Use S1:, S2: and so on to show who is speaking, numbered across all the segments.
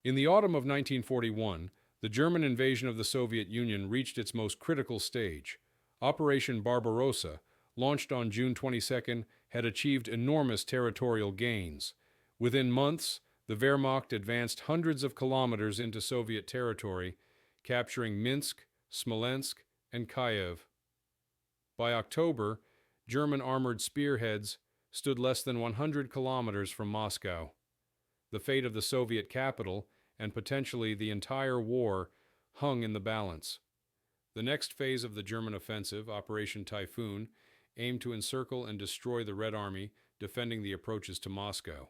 S1: In the autumn of 1941, the German invasion of the Soviet Union reached its most critical stage. Operation Barbarossa, launched on June 22nd, had achieved enormous territorial gains. Within months, the Wehrmacht advanced hundreds of kilometers into Soviet territory, capturing Minsk, Smolensk, and Kiev. By October, German armored spearheads stood less than 100 kilometers from Moscow. The fate of the Soviet capital, and potentially the entire war, hung in the balance. The next phase of the German offensive, Operation Typhoon, aimed to encircle and destroy the Red Army, defending the approaches to Moscow.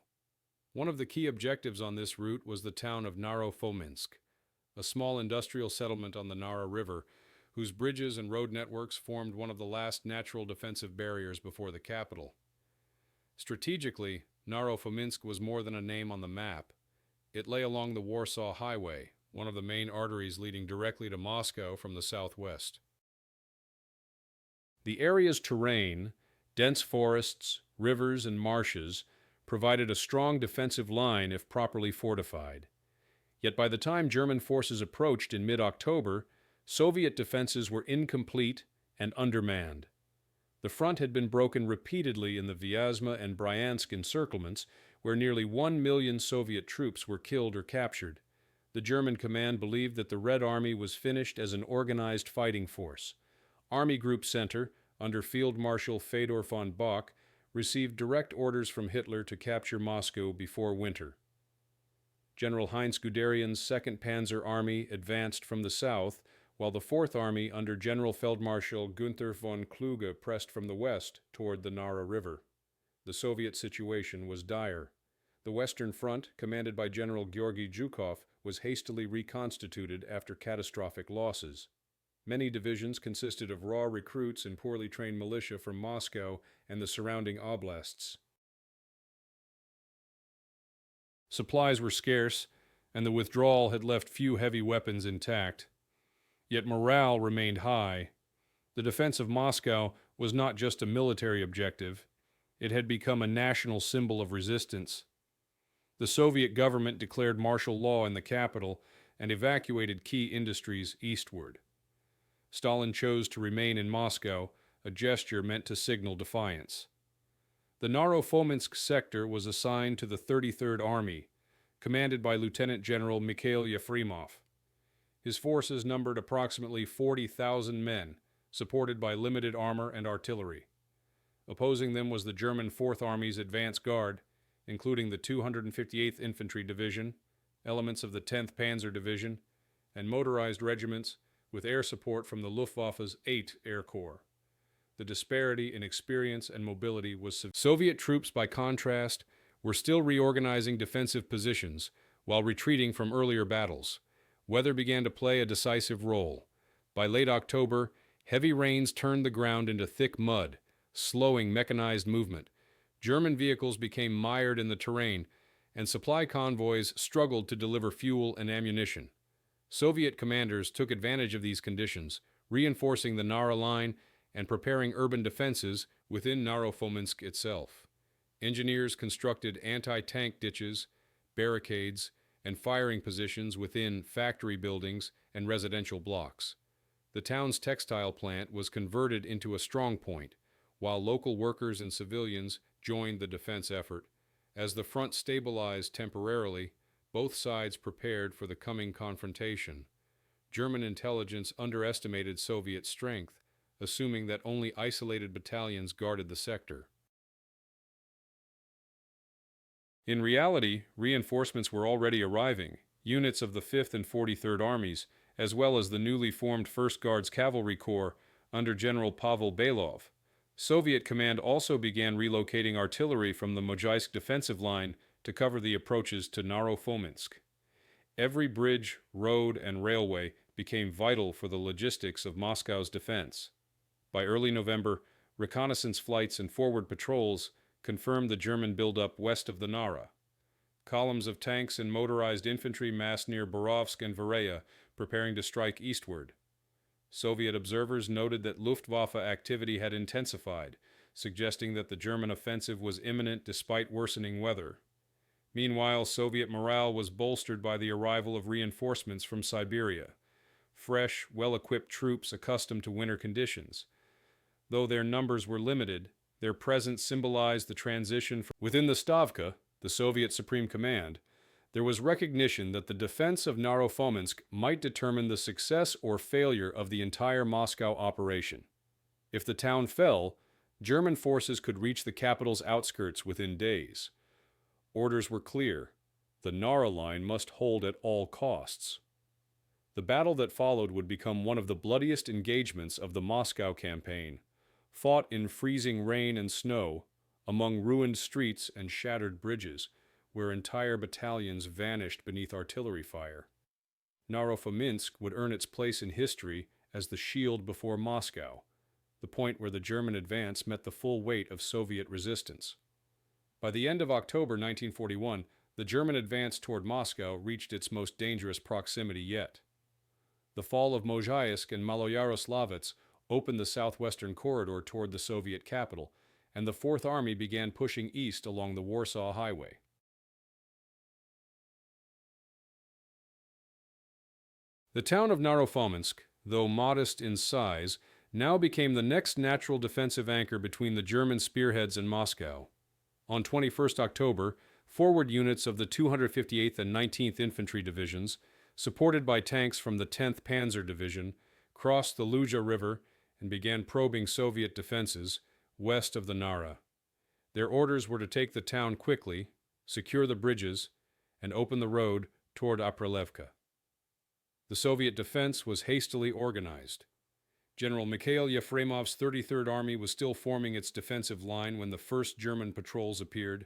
S1: One of the key objectives on this route was the town of Naro-Fominsk, a small industrial settlement on the Nara River, whose bridges and road networks formed one of the last natural defensive barriers before the capital. Strategically, Naro-Fominsk was more than a name on the map. It lay along the Warsaw Highway, one of the main arteries leading directly to Moscow from the southwest. The area's terrain, dense forests, rivers, and marshes, provided a strong defensive line if properly fortified. Yet by the time German forces approached in mid-October, Soviet defenses were incomplete and undermanned. The front had been broken repeatedly in the Vyazma and Bryansk encirclements, where nearly 1 million Soviet troops were killed or captured. The German command believed that the Red Army was finished as an organized fighting force. Army Group Center, under Field Marshal Fedor von Bock, received direct orders from Hitler to capture Moscow before winter. General Heinz Guderian's 2nd Panzer Army advanced from the south, while the 4th Army under General Feldmarschall Günther von Kluge pressed from the west toward the Nara River. The Soviet situation was dire. The Western Front, commanded by General Georgy Zhukov, was hastily reconstituted after catastrophic losses. Many divisions consisted of raw recruits and poorly trained militia from Moscow and the surrounding oblasts. Supplies were scarce, and the withdrawal had left few heavy weapons intact. Yet morale remained high. The defense of Moscow was not just a military objective. It had become a national symbol of resistance. The Soviet government declared martial law in the capital and evacuated key industries eastward. Stalin chose to remain in Moscow, a gesture meant to signal defiance. The Naro-Fominsk sector was assigned to the 33rd Army, commanded by Lieutenant General Mikhail Yefremov. His forces numbered approximately 40,000 men, supported by limited armor and artillery. Opposing them was the German 4th Army's advance guard, including the 258th Infantry Division, elements of the 10th Panzer Division, and motorized regiments with air support from the Luftwaffe's 8th Air Corps. The disparity in experience and mobility was severe. Soviet troops, by contrast, were still reorganizing defensive positions while retreating from earlier battles. Weather began to play a decisive role. By late October, heavy rains turned the ground into thick mud, slowing mechanized movement. German vehicles became mired in the terrain, and supply convoys struggled to deliver fuel and ammunition. Soviet commanders took advantage of these conditions, reinforcing the Nara line and preparing urban defenses within Naro-Fominsk itself. Engineers constructed anti-tank ditches, barricades, and firing positions within factory buildings and residential blocks. The town's textile plant was converted into a strongpoint, while local workers and civilians joined the defense effort. As the front stabilized temporarily, both sides prepared for the coming confrontation. German intelligence underestimated Soviet strength, assuming that only isolated battalions guarded the sector. In reality, reinforcements were already arriving. Units of the 5th and 43rd Armies, as well as the newly formed 1st Guards Cavalry Corps under General Pavel Belov. Soviet command also began relocating artillery from the Mozhaisk defensive line to cover the approaches to Naro-Fominsk. Every bridge, road, and railway became vital for the logistics of Moscow's defense. By early November, reconnaissance flights and forward patrols confirmed the German buildup west of the Nara. Columns of tanks and motorized infantry massed near Borovsk and Vereya, preparing to strike eastward. Soviet observers noted that Luftwaffe activity had intensified, suggesting that the German offensive was imminent despite worsening weather. Meanwhile, Soviet morale was bolstered by the arrival of reinforcements from Siberia, fresh, well-equipped troops accustomed to winter conditions. Though their numbers were limited, their presence symbolized the transition from within the Stavka, the Soviet Supreme Command. There was recognition that the defense of Naro-Fominsk might determine the success or failure of the entire Moscow operation. If the town fell, German forces could reach the capital's outskirts within days. Orders were clear. The Nara line must hold at all costs. The battle that followed would become one of the bloodiest engagements of the Moscow campaign, fought in freezing rain and snow, among ruined streets and shattered bridges, where entire battalions vanished beneath artillery fire. Narofominsk would earn its place in history as the shield before Moscow, the point where the German advance met the full weight of Soviet resistance. By the end of October 1941, the German advance toward Moscow reached its most dangerous proximity yet. The fall of Mozhaisk and Maloyaroslavets opened the southwestern corridor toward the Soviet capital, and the Fourth Army began pushing east along the Warsaw Highway. The town of Narofominsk, though modest in size, now became the next natural defensive anchor between the German spearheads and Moscow. On 21st October, forward units of the 258th and 19th Infantry Divisions, supported by tanks from the 10th Panzer Division, crossed the Luja River and began probing Soviet defenses west of the Nara. Their orders were to take the town quickly, secure the bridges, and open the road toward Apralevka. The Soviet defense was hastily organized. General Mikhail Yefremov's 33rd Army was still forming its defensive line when the first German patrols appeared.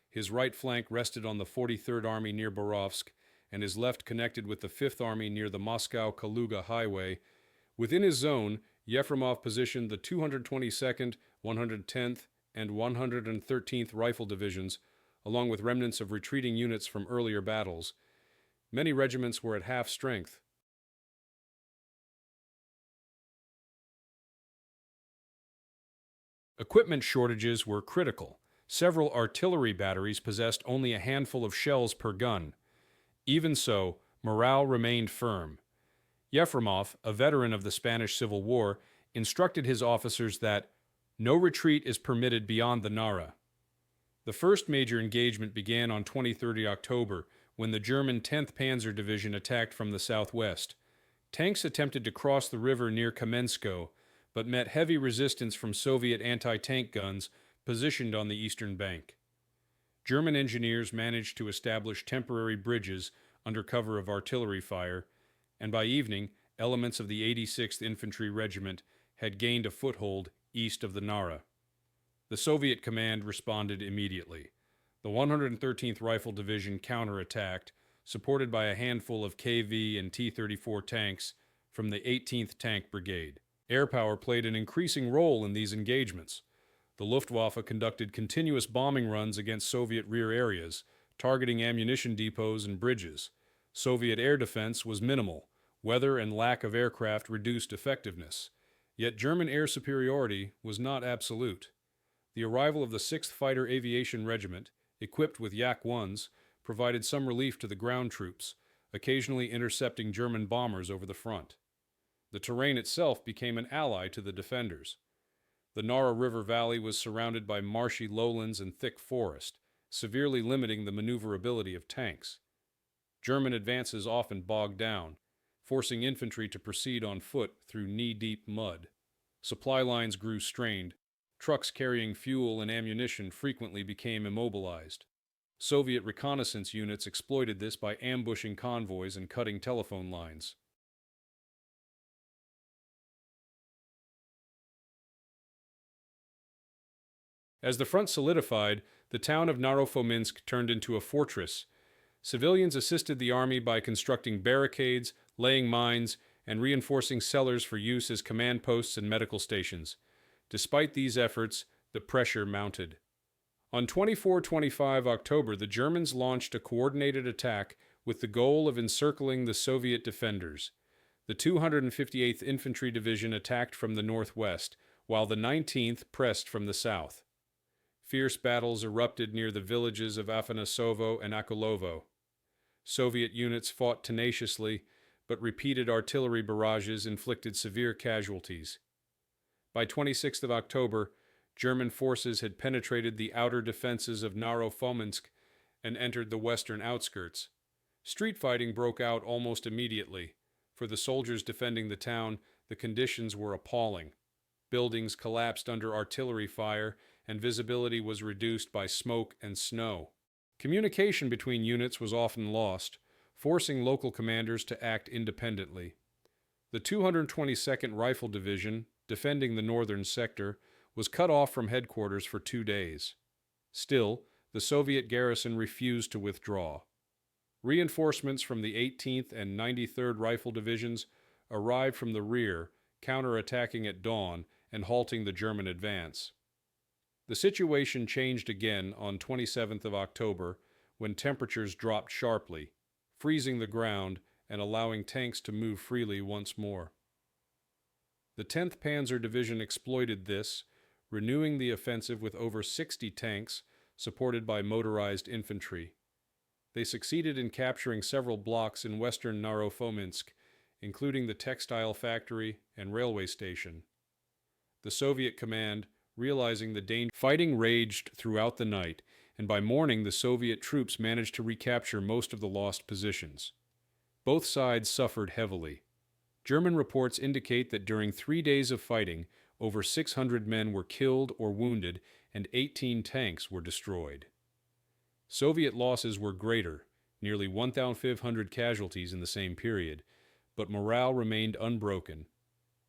S1: His right flank rested on the 43rd Army near Borovsk, and his left connected with the 5th Army near the Moscow-Kaluga Highway. Within his zone, Yefremov positioned the 222nd, 110th, and 113th Rifle Divisions, along with remnants of retreating units from earlier battles. Many regiments were at half strength. Equipment shortages were critical. Several artillery batteries possessed only a handful of shells per gun. Even so, morale remained firm. Yefremov, a veteran of the Spanish Civil War, instructed his officers that no retreat is permitted beyond the Nara. The first major engagement began on 20-30 October, when the German 10th Panzer Division attacked from the southwest. Tanks attempted to cross the river near Kamenskoe, but met heavy resistance from Soviet anti-tank guns positioned on the eastern bank. German engineers managed to establish temporary bridges under cover of artillery fire, and by evening, elements of the 86th Infantry Regiment had gained a foothold east of the Nara. The Soviet command responded immediately. The 113th Rifle Division counterattacked, supported by a handful of KV and T-34 tanks from the 18th Tank Brigade. Air power played an increasing role in these engagements. The Luftwaffe conducted continuous bombing runs against Soviet rear areas, targeting ammunition depots and bridges. Soviet air defense was minimal. Weather and lack of aircraft reduced effectiveness. Yet German air superiority was not absolute. The arrival of the 6th Fighter Aviation Regiment, equipped with Yak-1s, provided some relief to the ground troops, occasionally intercepting German bombers over the front. The terrain itself became an ally to the defenders. The Nara River Valley was surrounded by marshy lowlands and thick forest, severely limiting the maneuverability of tanks. German advances often bogged down, forcing infantry to proceed on foot through knee-deep mud. Supply lines grew strained. Trucks carrying fuel and ammunition frequently became immobilized. Soviet reconnaissance units exploited this by ambushing convoys and cutting telephone lines. As the front solidified, the town of Narofominsk turned into a fortress. Civilians assisted the army by constructing barricades, laying mines, and reinforcing cellars for use as command posts and medical stations. Despite these efforts, the pressure mounted. On 24-25 October, the Germans launched a coordinated attack with the goal of encircling the Soviet defenders. The 258th Infantry Division attacked from the northwest, while the 19th pressed from the south. Fierce battles erupted near the villages of Afanasovo and Akulovo. Soviet units fought tenaciously, but repeated artillery barrages inflicted severe casualties. By 26th of October, German forces had penetrated the outer defenses of Naro-Fominsk and entered the western outskirts. Street fighting broke out almost immediately. For the soldiers defending the town, the conditions were appalling. Buildings collapsed under artillery fire, and visibility was reduced by smoke and snow. Communication between units was often lost, forcing local commanders to act independently. The 222nd Rifle Division, defending the northern sector, was cut off from headquarters for 2 days. Still, the Soviet garrison refused to withdraw. Reinforcements from the 18th and 93rd Rifle Divisions arrived from the rear, counterattacking at dawn and halting the German advance. The situation changed again on 27th of October when temperatures dropped sharply, freezing the ground and allowing tanks to move freely once more. The 10th Panzer Division exploited this, renewing the offensive with over 60 tanks supported by motorized infantry. They succeeded in capturing several blocks in western Narofominsk, including the textile factory and railway station. The Soviet command, realizing the danger, fighting raged throughout the night, and by morning the Soviet troops managed to recapture most of the lost positions. Both sides suffered heavily. German reports indicate that during 3 days of fighting, over 600 men were killed or wounded, and 18 tanks were destroyed. Soviet losses were greater, nearly 1,500 casualties in the same period, but morale remained unbroken.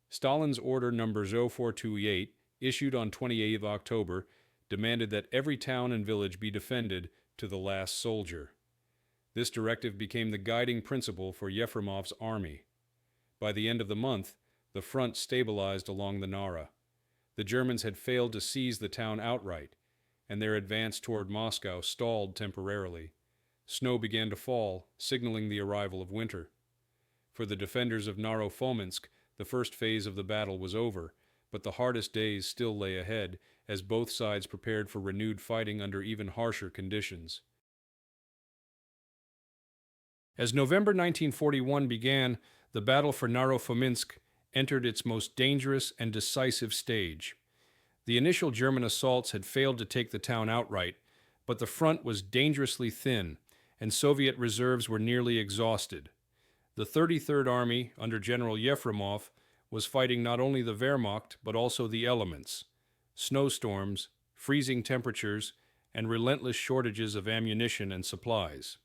S1: Stalin's Order No. 0428, issued on 28 of October, demanded that every town and village be defended to the last soldier. This directive became the guiding principle for Yefremov's army. By the end of the month, the front stabilized along the Nara. The Germans had failed to seize the town outright, and their advance toward Moscow stalled temporarily. Snow began to fall, signaling the arrival of winter. For the defenders of Naro-Fominsk, the first phase of the battle was over, but the hardest days still lay ahead, as both sides prepared for renewed fighting under even harsher conditions. As November 1941 began, the battle for Naro-Fominsk entered its most dangerous and decisive stage. The initial German assaults had failed to take the town outright, but the front was dangerously thin, and Soviet reserves were nearly exhausted. The 33rd Army, under General Yefremov, was fighting not only the Wehrmacht but also the elements: snowstorms, freezing temperatures, and relentless shortages of ammunition and supplies.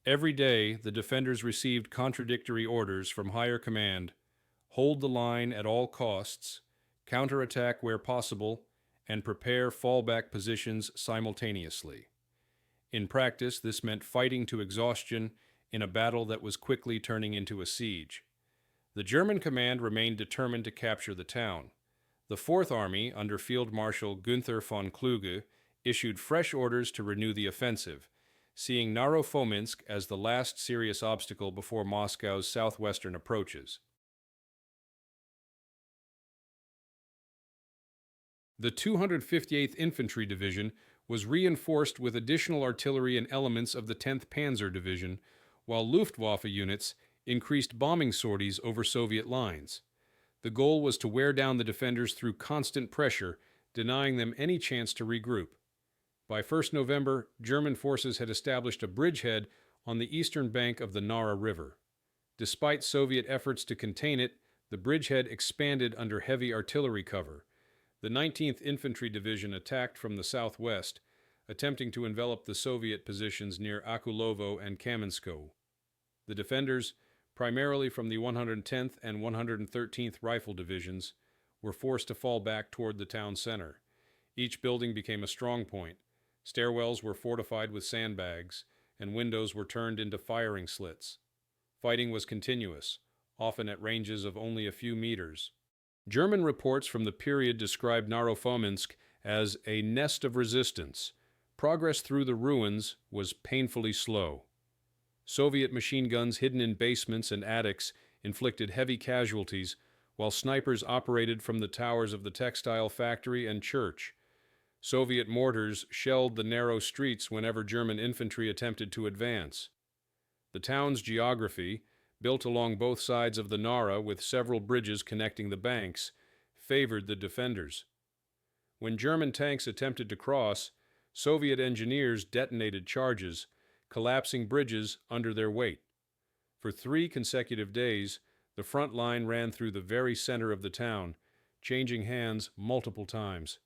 S1: Every day, the defenders received contradictory orders from higher command: hold the line at all costs, counterattack where possible, and prepare fallback positions simultaneously. In practice, this meant fighting to exhaustion in a battle that was quickly turning into a siege. The German command remained determined to capture the town. The Fourth Army, under Field Marshal Günther von Kluge, issued fresh orders to renew the offensive, seeing Naro-Fominsk as the last serious obstacle before Moscow's southwestern approaches. The 258th Infantry Division was reinforced with additional artillery and elements of the 10th Panzer Division, while Luftwaffe units increased bombing sorties over Soviet lines. The goal was to wear down the defenders through constant pressure, denying them any chance to regroup. By 1st November, German forces had established a bridgehead on the eastern bank of the Nara River. Despite Soviet efforts to contain it, the bridgehead expanded under heavy artillery cover. The 19th Infantry Division attacked from the southwest, attempting to envelop the Soviet positions near Akulovo and Kamenskoe. The defenders, primarily from the 110th and 113th Rifle Divisions, were forced to fall back toward the town center. Each building became a strong point. Stairwells were fortified with sandbags, and windows were turned into firing slits. Fighting was continuous, often at ranges of only a few meters. German reports from the period described Naro-Fominsk as a nest of resistance. Progress through the ruins was painfully slow. Soviet machine guns hidden in basements and attics inflicted heavy casualties, while snipers operated from the towers of the textile factory and church. Soviet mortars shelled the narrow streets whenever German infantry attempted to advance. The town's geography, built along both sides of the Nara with several bridges connecting the banks, favored the defenders. When German tanks attempted to cross, Soviet engineers detonated charges, collapsing bridges under their weight. For 3 consecutive days, the front line ran through the very center of the town, changing hands multiple times.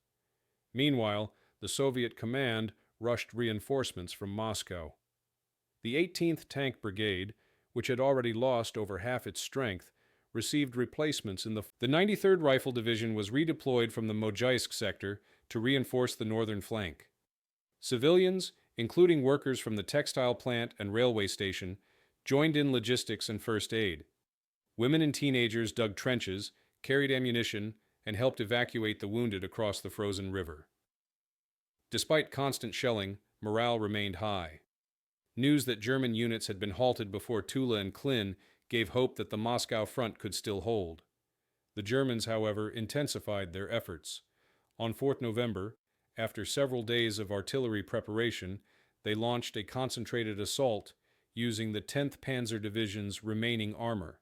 S1: Meanwhile, the Soviet command rushed reinforcements from Moscow. The 18th Tank Brigade, which had already lost over half its strength, received replacements in the 93rd Rifle Division was redeployed from the Mojaisk sector to reinforce the northern flank. Civilians, including workers from the textile plant and railway station, joined in logistics and first aid. Women and teenagers dug trenches, carried ammunition, and helped evacuate the wounded across the frozen river. Despite constant shelling, morale remained high. News that German units had been halted before Tula and Klin gave hope that the Moscow front could still hold. The Germans, however, intensified their efforts. On 4th November, after several days of artillery preparation, they launched a concentrated assault using the 10th Panzer Division's remaining armor.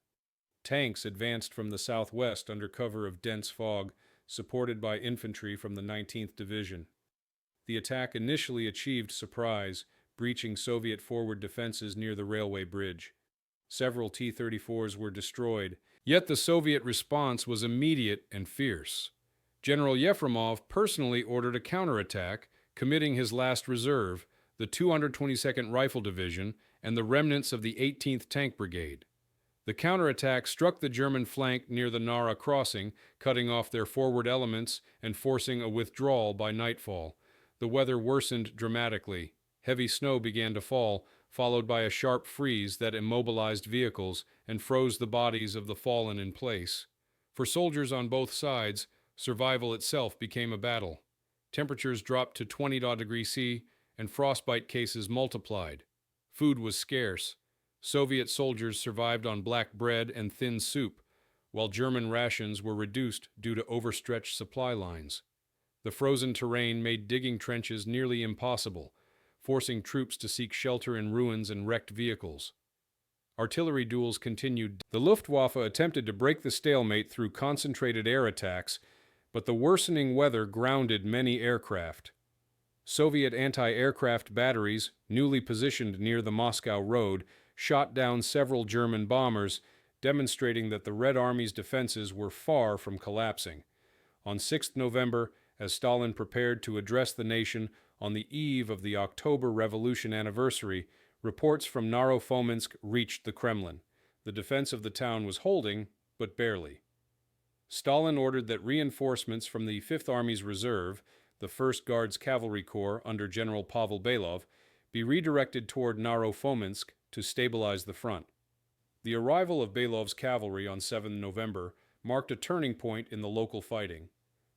S1: Tanks advanced from the southwest under cover of dense fog, supported by infantry from the 19th Division. The attack initially achieved surprise, breaching Soviet forward defenses near the railway bridge. Several T-34s were destroyed, yet the Soviet response was immediate and fierce. General Yefremov personally ordered a counterattack, committing his last reserve, the 222nd Rifle Division, and the remnants of the 18th Tank Brigade. The counterattack struck the German flank near the Nara crossing, cutting off their forward elements and forcing a withdrawal by nightfall. The weather worsened dramatically. Heavy snow began to fall, followed by a sharp freeze that immobilized vehicles and froze the bodies of the fallen in place. For soldiers on both sides, survival itself became a battle. Temperatures dropped to 20 degrees C, and frostbite cases multiplied. Food was scarce. Soviet soldiers survived on black bread and thin soup, while German rations were reduced due to overstretched supply lines. The frozen terrain made digging trenches nearly impossible, forcing troops to seek shelter in ruins and wrecked vehicles. Artillery duels continued. The Luftwaffe attempted to break the stalemate through concentrated air attacks, but the worsening weather grounded many aircraft. Soviet anti-aircraft batteries, newly positioned near the Moscow road, shot down several German bombers, demonstrating that the Red Army's defenses were far from collapsing. On 6 November, as Stalin prepared to address the nation on the eve of the October Revolution anniversary, reports from Naro-Fominsk reached the Kremlin. The defense of the town was holding, but barely. Stalin ordered that reinforcements from the 5th Army's Reserve, the 1st Guards Cavalry Corps under General Pavel Belov, be redirected toward Naro-Fominsk to stabilize the front. The arrival of Belov's cavalry on 7 November marked a turning point in the local fighting.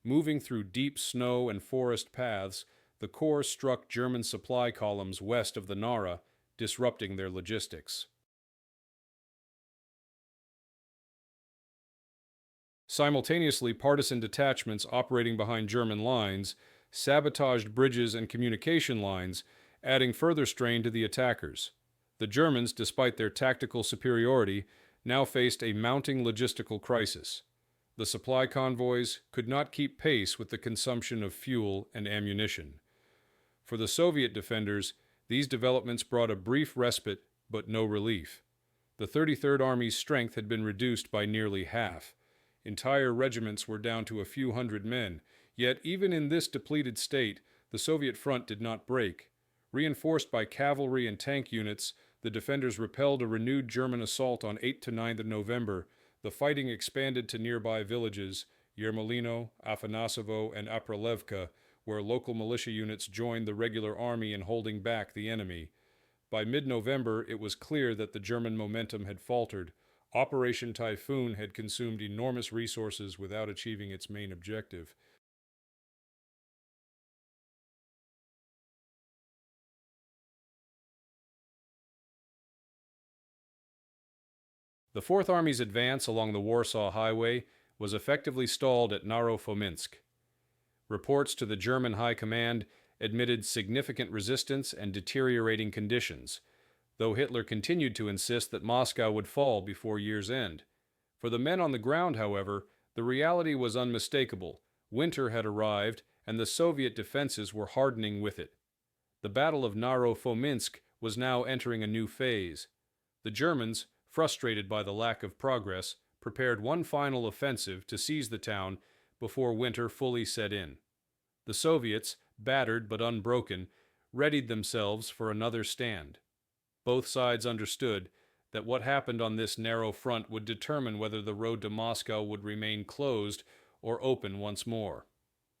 S1: Moving through deep snow and forest paths, the corps struck German supply columns west of the Nara, disrupting their logistics. Simultaneously, partisan detachments operating behind German lines sabotaged bridges and communication lines, adding further strain to the attackers. The Germans, despite their tactical superiority, now faced a mounting logistical crisis. The supply convoys could not keep pace with the consumption of fuel and ammunition. For the Soviet defenders, these developments brought a brief respite, but no relief. The 33rd Army's strength had been reduced by nearly half. Entire regiments were down to a few hundred men, yet even in this depleted state, the Soviet front did not break. Reinforced by cavalry and tank units, the defenders repelled a renewed German assault on 8 to 9 November. The fighting expanded to nearby villages, Yermolino, Afanasovo, and Apralevka, where local militia units joined the regular army in holding back the enemy. By mid-November, it was clear that the German momentum had faltered. Operation Typhoon had consumed enormous resources without achieving its main objective. The Fourth Army's advance along the Warsaw Highway was effectively stalled at Narofominsk. Reports to the German High Command admitted significant resistance and deteriorating conditions, though Hitler continued to insist that Moscow would fall before year's end. For the men on the ground, however, the reality was unmistakable. Winter had arrived, and the Soviet defenses were hardening with it. The Battle of Naro-Fominsk was now entering a new phase. The Germans, frustrated by the lack of progress, prepared one final offensive to seize the town before winter fully set in. The Soviets, battered but unbroken, readied themselves for another stand. Both sides understood that what happened on this narrow front would determine whether the road to Moscow would remain closed or open once more.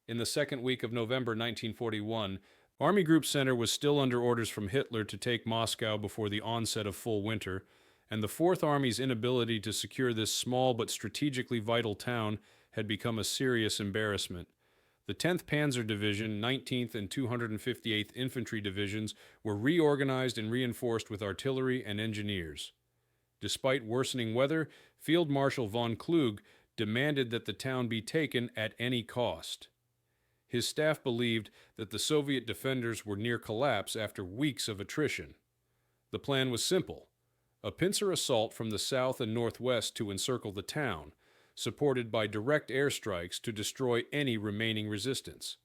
S1: In the second week of November 1941, Army Group Center was still under orders from Hitler to take Moscow before the onset of full winter, and the Fourth Army's inability to secure this small but strategically vital town had become a serious embarrassment. The 10th Panzer Division, 19th and 258th Infantry Divisions were reorganized and reinforced with artillery and engineers. Despite worsening weather, Field Marshal von Kluge demanded that the town be taken at any cost. His staff believed that the Soviet defenders were near collapse after weeks of attrition. The plan was simple: a pincer assault from the south and northwest to encircle the town, supported by direct airstrikes to destroy any remaining resistance.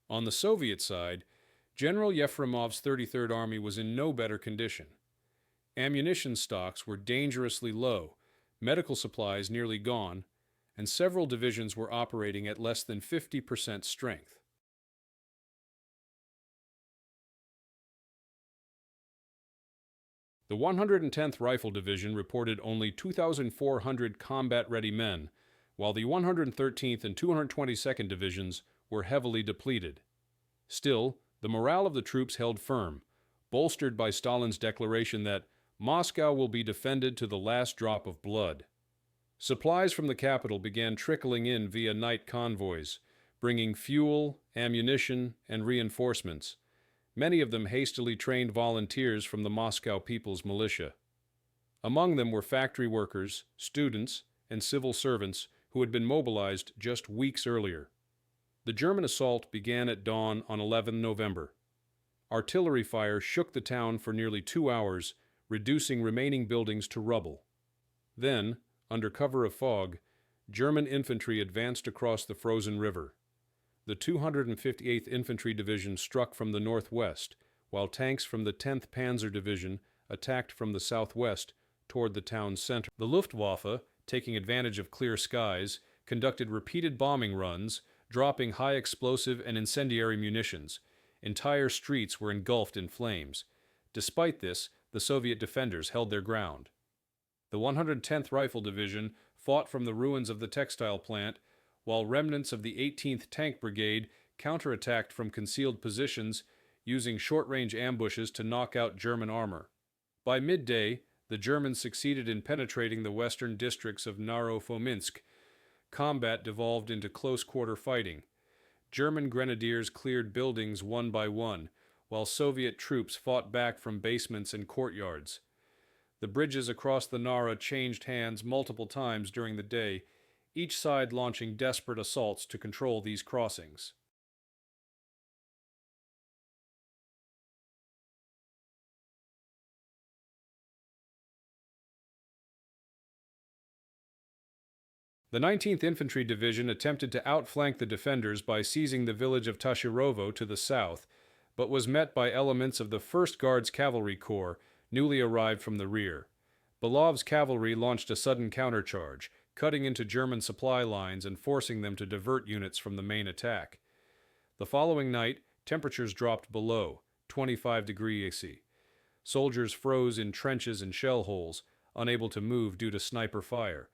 S1: On the Soviet side, General Yefremov's 33rd Army was in no better condition. Ammunition stocks were dangerously low, medical supplies nearly gone, and several divisions were operating at less than 50% strength. The 110th Rifle Division reported only 2,400 combat-ready men, while the 113th and 222nd Divisions were heavily depleted. Still, the morale of the troops held firm, bolstered by Stalin's declaration that Moscow will be defended to the last drop of blood. Supplies from the capital began trickling in via night convoys, bringing fuel, ammunition, and reinforcements, many of them hastily trained volunteers from the Moscow People's Militia. Among them were factory workers, students, and civil servants who had been mobilized just weeks earlier. The German assault began at dawn on 11 November. Artillery fire shook the town for nearly 2 hours, reducing remaining buildings to rubble. Then, under cover of fog, German infantry advanced across the frozen river. The 258th Infantry Division struck from the northwest, while tanks from the 10th Panzer Division attacked from the southwest toward the town's center. The Luftwaffe, taking advantage of clear skies, conducted repeated bombing runs, dropping high explosive and incendiary munitions. Entire streets were engulfed in flames. Despite this, the Soviet defenders held their ground. The 110th Rifle Division fought from the ruins of the textile plant, while remnants of the 18th Tank Brigade counterattacked from concealed positions using short-range ambushes to knock out German armor. By midday, the Germans succeeded in penetrating the western districts of Naro-Fominsk. Combat devolved into close-quarter fighting. German grenadiers cleared buildings one by one, while Soviet troops fought back from basements and courtyards. The bridges across the Nara changed hands multiple times during the day, each side launching desperate assaults to control these crossings. The 19th Infantry Division attempted to outflank the defenders by seizing the village of Tashirovo to the south, but was met by elements of the 1st Guards Cavalry Corps, newly arrived from the rear. Belov's cavalry launched a sudden countercharge, cutting into German supply lines and forcing them to divert units from the main attack. The following night, temperatures dropped below 25 degrees C. Soldiers froze in trenches and shell holes, unable to move due to sniper fire.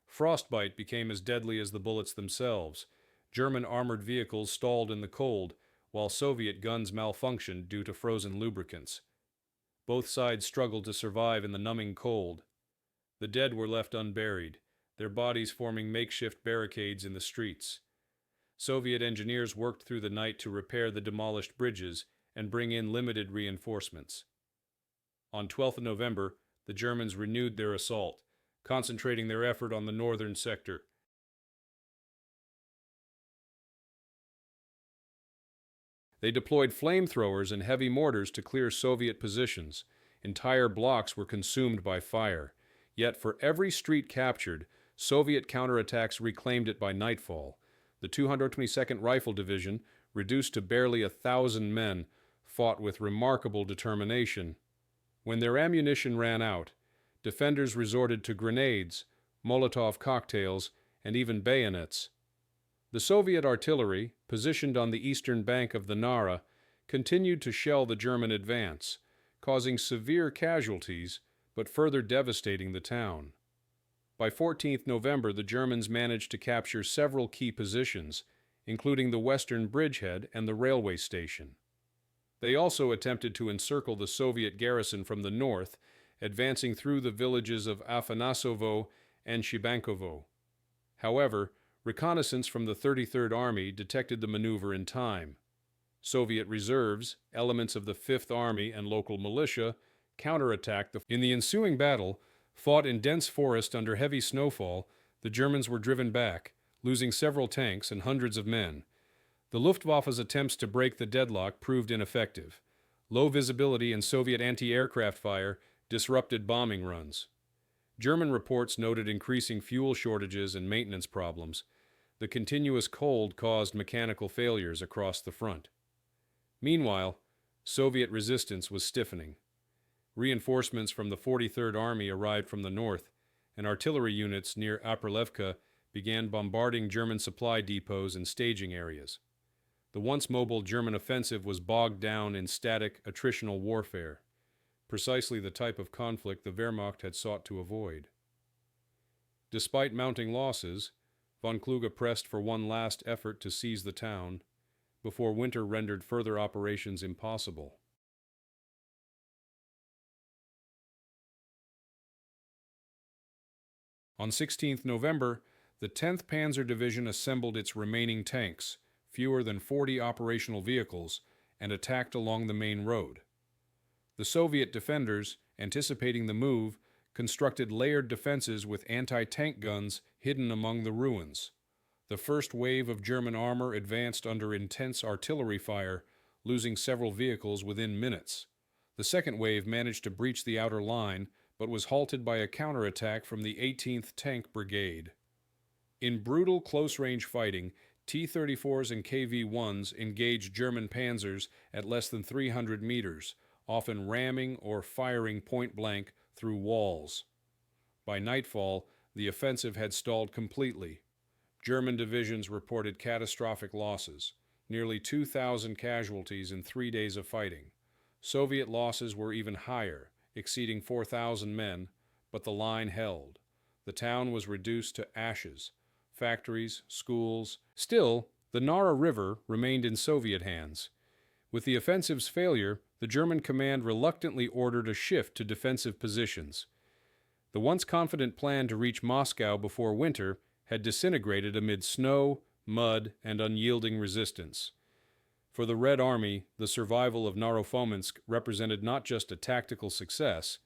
S1: Frostbite became as deadly as the bullets themselves. German armored vehicles stalled in the cold, while Soviet guns malfunctioned due to frozen lubricants. Both sides struggled to survive in the numbing cold. The dead were left unburied, their bodies forming makeshift barricades in the streets. Soviet engineers worked through the night to repair the demolished bridges and bring in limited reinforcements. On 12th November, the Germans renewed their assault, concentrating their effort on the northern sector. They deployed flamethrowers and heavy mortars to clear Soviet positions. Entire blocks were consumed by fire. Yet for every street captured, Soviet counterattacks reclaimed it by nightfall. The 222nd Rifle Division, reduced to barely 1,000 men, fought with remarkable determination. When their ammunition ran out, defenders resorted to grenades, Molotov cocktails, and even bayonets. The Soviet artillery, positioned on the eastern bank of the Nara, continued to shell the German advance, causing severe casualties but further devastating the town. By 14th November, the Germans managed to capture several key positions, including the western bridgehead and the railway station. They also attempted to encircle the Soviet garrison from the north, advancing through the villages of Afanasovo and Shibankovo. However, reconnaissance from the 33rd Army detected the maneuver in time. Soviet reserves, elements of the 5th Army, and local militia counterattacked. In the ensuing battle, fought in dense forest under heavy snowfall, the Germans were driven back, losing several tanks and hundreds of men. The Luftwaffe's attempts to break the deadlock proved ineffective. Low visibility and Soviet anti-aircraft fire disrupted bombing runs. German reports noted increasing fuel shortages and maintenance problems. The continuous cold caused mechanical failures across the front. Meanwhile, Soviet resistance was stiffening. Reinforcements from the 43rd Army arrived from the north, and artillery units near Aperlevka began bombarding German supply depots and staging areas. The once mobile German offensive was bogged down in static, attritional warfare, precisely the type of conflict the Wehrmacht had sought to avoid. Despite mounting losses, von Kluge pressed for one last effort to seize the town, before winter rendered further operations impossible. On 16th November, the 10th Panzer Division assembled its remaining tanks, fewer than 40 operational vehicles, and attacked along the main road. The Soviet defenders, anticipating the move, constructed layered defenses with anti-tank guns hidden among the ruins. The first wave of German armor advanced under intense artillery fire, losing several vehicles within minutes. The second wave managed to breach the outer line, but was halted by a counterattack from the 18th Tank Brigade. In brutal close-range fighting, T-34s and KV-1s engaged German panzers at less than 300 meters, often ramming or firing point-blank through walls. By nightfall, the offensive had stalled completely. German divisions reported catastrophic losses, nearly 2,000 casualties in 3 days of fighting. Soviet losses were even higher, exceeding 4,000 men, but the line held. The town was reduced to ashes, factories, schools. Still, the Nara River remained in Soviet hands. With the offensive's failure, the German command reluctantly ordered a shift to defensive positions. The once confident plan to reach Moscow before winter had disintegrated amid snow, mud, and unyielding resistance. For the Red Army, the survival of Narofominsk represented not just a tactical success,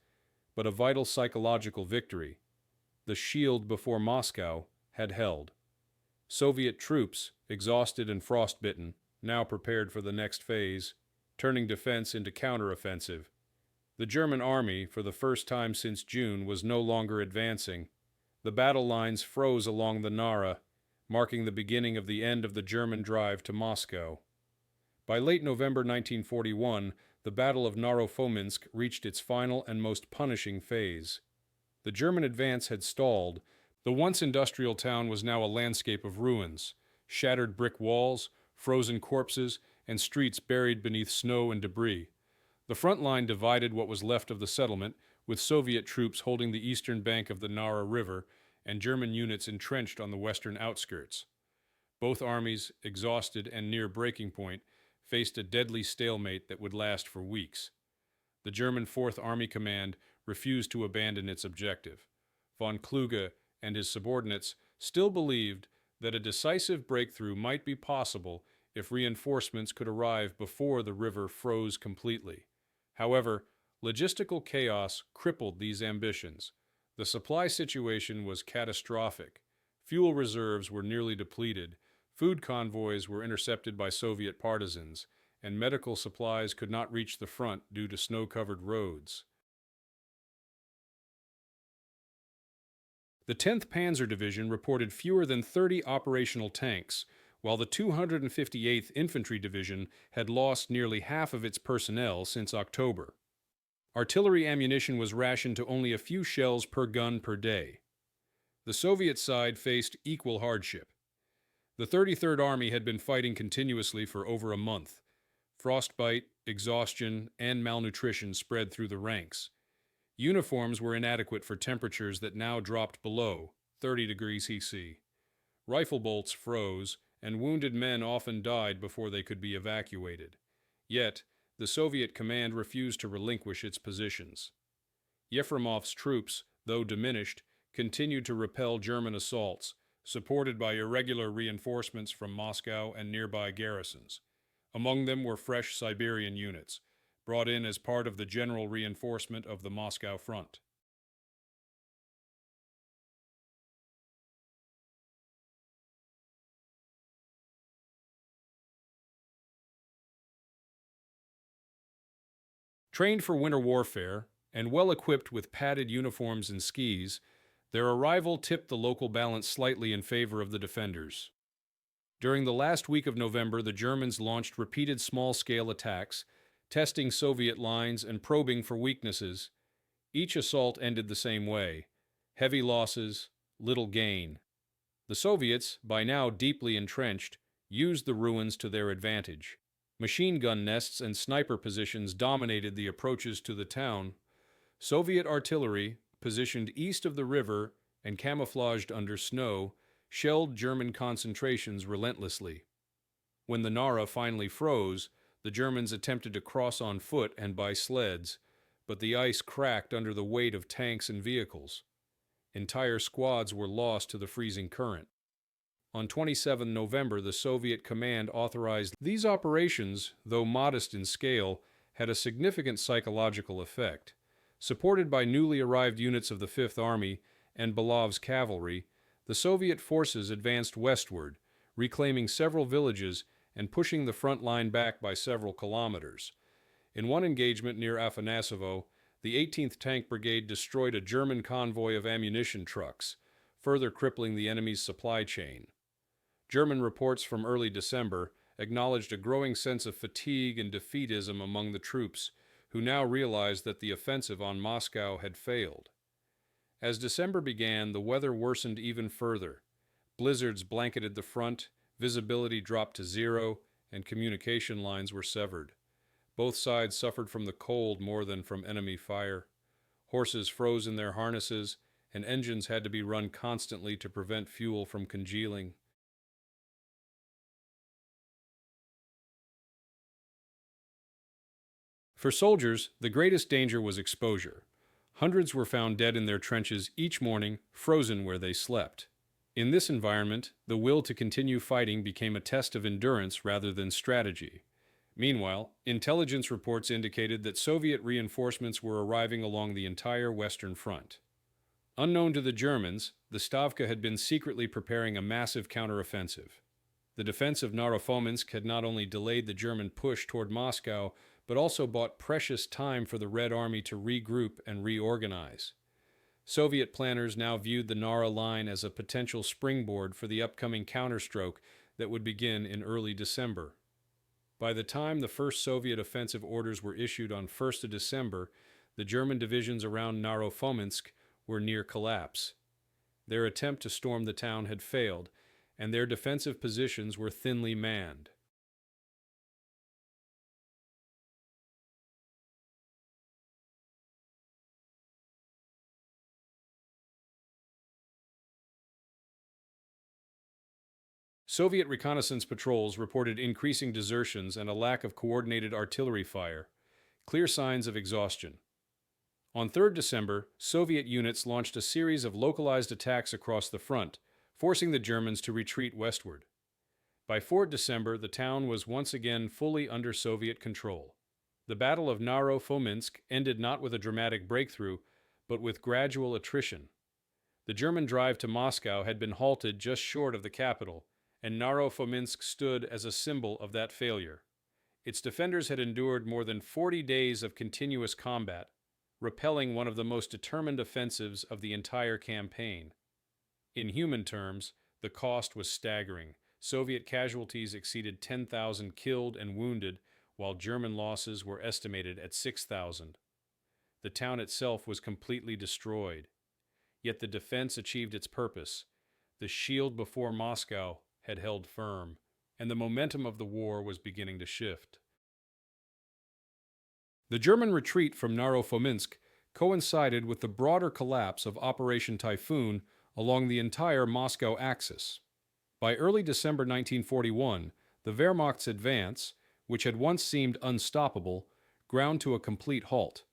S1: but a vital psychological victory. The shield before Moscow had held. Soviet troops, exhausted and frostbitten, now prepared for the next phase, turning defense into counteroffensive. The German army, for the first time since June, was no longer advancing. The battle lines froze along the Nara, marking the beginning of the end of the German drive to Moscow. By late November 1941, the Battle of Naro-Fominsk reached its final and most punishing phase. The German advance had stalled. The once industrial town was now a landscape of ruins, shattered brick walls, frozen corpses, and streets buried beneath snow and debris. The front line divided what was left of the settlement, with Soviet troops holding the eastern bank of the Nara River and German units entrenched on the western outskirts. Both armies, exhausted and near breaking point, faced a deadly stalemate that would last for weeks. The German 4th Army Command refused to abandon its objective. Von Kluge and his subordinates still believed that a decisive breakthrough might be possible if reinforcements could arrive before the river froze completely. However, logistical chaos crippled these ambitions. The supply situation was catastrophic. Fuel reserves were nearly depleted. Food convoys were intercepted by Soviet partisans, and medical supplies could not reach the front due to snow-covered roads. The 10th Panzer Division reported fewer than 30 operational tanks, while the 258th Infantry Division had lost nearly half of its personnel since October. Artillery ammunition was rationed to only a few shells per gun per day. The Soviet side faced equal hardship. The 33rd Army had been fighting continuously for over a month. Frostbite, exhaustion, and malnutrition spread through the ranks. Uniforms were inadequate for temperatures that now dropped below 30 degrees C. Rifle bolts froze, and wounded men often died before they could be evacuated. Yet, the Soviet command refused to relinquish its positions. Yefremov's troops, though diminished, continued to repel German assaults, supported by irregular reinforcements from Moscow and nearby garrisons. Among them were fresh Siberian units, brought in as part of the general reinforcement of the Moscow front. Trained for winter warfare, and well-equipped with padded uniforms and skis, their arrival tipped the local balance slightly in favor of the defenders. During the last week of November, the Germans launched repeated small-scale attacks, testing Soviet lines and probing for weaknesses. Each assault ended the same way: heavy losses, little gain. The Soviets, by now deeply entrenched, used the ruins to their advantage. Machine gun nests and sniper positions dominated the approaches to the town. Soviet artillery, positioned east of the river and camouflaged under snow, shelled German concentrations relentlessly. When the Nara finally froze, the Germans attempted to cross on foot and by sleds, but the ice cracked under the weight of tanks and vehicles. Entire squads were lost to the freezing current. On 27 November, the Soviet command authorized these operations, though modest in scale, had a significant psychological effect. Supported by newly arrived units of the Fifth Army and Belov's cavalry, the Soviet forces advanced westward, reclaiming several villages and pushing the front line back by several kilometers. In one engagement near Afanasovo, the 18th Tank Brigade destroyed a German convoy of ammunition trucks, further crippling the enemy's supply chain. German reports from early December acknowledged a growing sense of fatigue and defeatism among the troops, who now realized that the offensive on Moscow had failed. As December began, the weather worsened even further. Blizzards blanketed the front, visibility dropped to zero, and communication lines were severed. Both sides suffered from the cold more than from enemy fire. Horses froze in their harnesses, and engines had to be run constantly to prevent fuel from congealing. For soldiers, the greatest danger was exposure. Hundreds were found dead in their trenches each morning, frozen where they slept. In this environment, the will to continue fighting became a test of endurance rather than strategy. Meanwhile, intelligence reports indicated that Soviet reinforcements were arriving along the entire Western Front. Unknown to the Germans, the Stavka had been secretly preparing a massive counteroffensive. The defense of Naro-Fominsk had not only delayed the German push toward Moscow, but also bought precious time for the Red Army to regroup and reorganize. Soviet planners now viewed the Nara line as a potential springboard for the upcoming counterstroke that would begin in early December. By the time the first Soviet offensive orders were issued on 1st of December, the German divisions around Naro-Fominsk were near collapse. Their attempt to storm the town had failed, and their defensive positions were thinly manned. Soviet reconnaissance patrols reported increasing desertions and a lack of coordinated artillery fire, clear signs of exhaustion. On 3rd December, Soviet units launched a series of localized attacks across the front, forcing the Germans to retreat westward. By 4th December, the town was once again fully under Soviet control. The Battle of Naro-Fominsk ended not with a dramatic breakthrough, but with gradual attrition. The German drive to Moscow had been halted just short of the capital, and Naro-Fominsk stood as a symbol of that failure. Its defenders had endured more than 40 days of continuous combat, repelling one of the most determined offensives of the entire campaign. In human terms, the cost was staggering. Soviet casualties exceeded 10,000 killed and wounded, while German losses were estimated at 6,000. The town itself was completely destroyed. Yet the defense achieved its purpose. The shield before Moscow had held firm, and the momentum of the war was beginning to shift. The German retreat from Narofominsk coincided with the broader collapse of Operation Typhoon along the entire Moscow axis. By early December 1941, the Wehrmacht's advance, which had once seemed unstoppable, ground to a complete halt.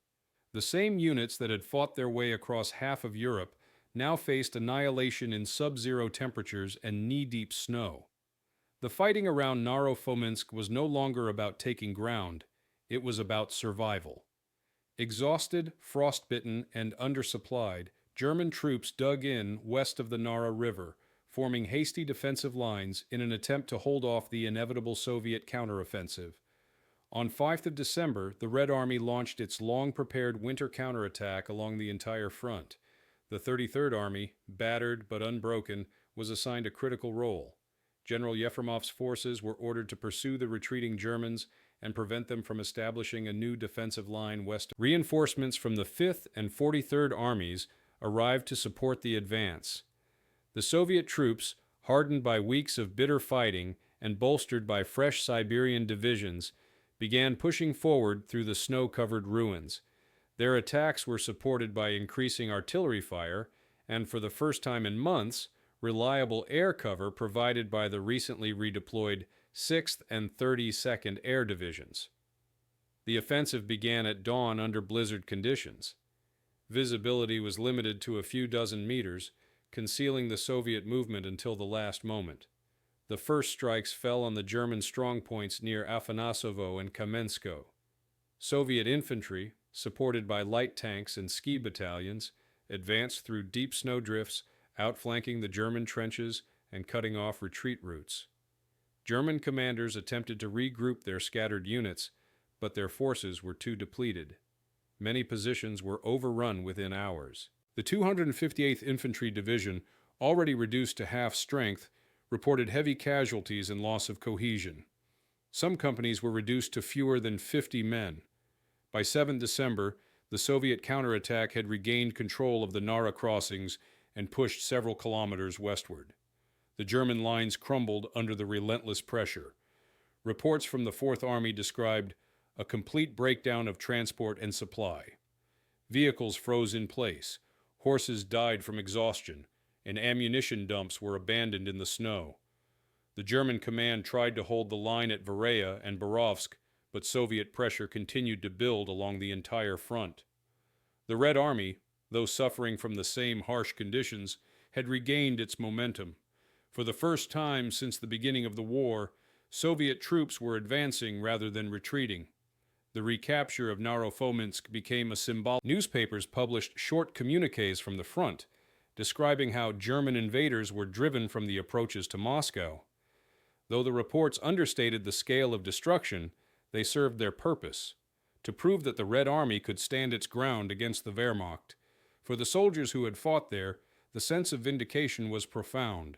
S1: The same units that had fought their way across half of Europe now faced annihilation in sub-zero temperatures and knee-deep snow. The fighting around Naro-Fominsk was no longer about taking ground, it was about survival. Exhausted, frostbitten, and undersupplied, German troops dug in west of the Nara River, forming hasty defensive lines in an attempt to hold off the inevitable Soviet counteroffensive. On 5th of December, the Red Army launched its long-prepared winter counterattack along the entire front. The 33rd Army, battered but unbroken, was assigned a critical role. General Yefremov's forces were ordered to pursue the retreating Germans and prevent them from establishing a new defensive line west. Reinforcements from the 5th and 43rd Armies arrived to support the advance. The Soviet troops, hardened by weeks of bitter fighting and bolstered by fresh Siberian divisions, began pushing forward through the snow-covered ruins. Their attacks were supported by increasing artillery fire and, for the first time in months, reliable air cover provided by the recently redeployed 6th and 32nd Air Divisions. The offensive began at dawn under blizzard conditions. Visibility was limited to a few dozen meters, concealing the Soviet movement until the last moment. The first strikes fell on the German strongpoints near Afanasovo and Kamensko. Soviet infantry, supported by light tanks and ski battalions, advanced through deep snowdrifts, outflanking the German trenches and cutting off retreat routes. German commanders attempted to regroup their scattered units, but their forces were too depleted. Many positions were overrun within hours. The 258th Infantry Division, already reduced to half strength, reported heavy casualties and loss of cohesion. Some companies were reduced to fewer than 50 men. By 7 December, the Soviet counterattack had regained control of the Nara crossings and pushed several kilometers westward. The German lines crumbled under the relentless pressure. Reports from the Fourth Army described a complete breakdown of transport and supply. Vehicles froze in place, horses died from exhaustion, and ammunition dumps were abandoned in the snow. The German command tried to hold the line at Vereya and Borovsk, but Soviet pressure continued to build along the entire front. The Red Army, though suffering from the same harsh conditions, had regained its momentum. For the first time since the beginning of the war, Soviet troops were advancing rather than retreating. The recapture of Naro-Fominsk became a symbol. Newspapers published short communiques from the front, describing how German invaders were driven from the approaches to Moscow. Though the reports understated the scale of destruction, they served their purpose, to prove that the Red Army could stand its ground against the Wehrmacht. For the soldiers who had fought there, the sense of vindication was profound.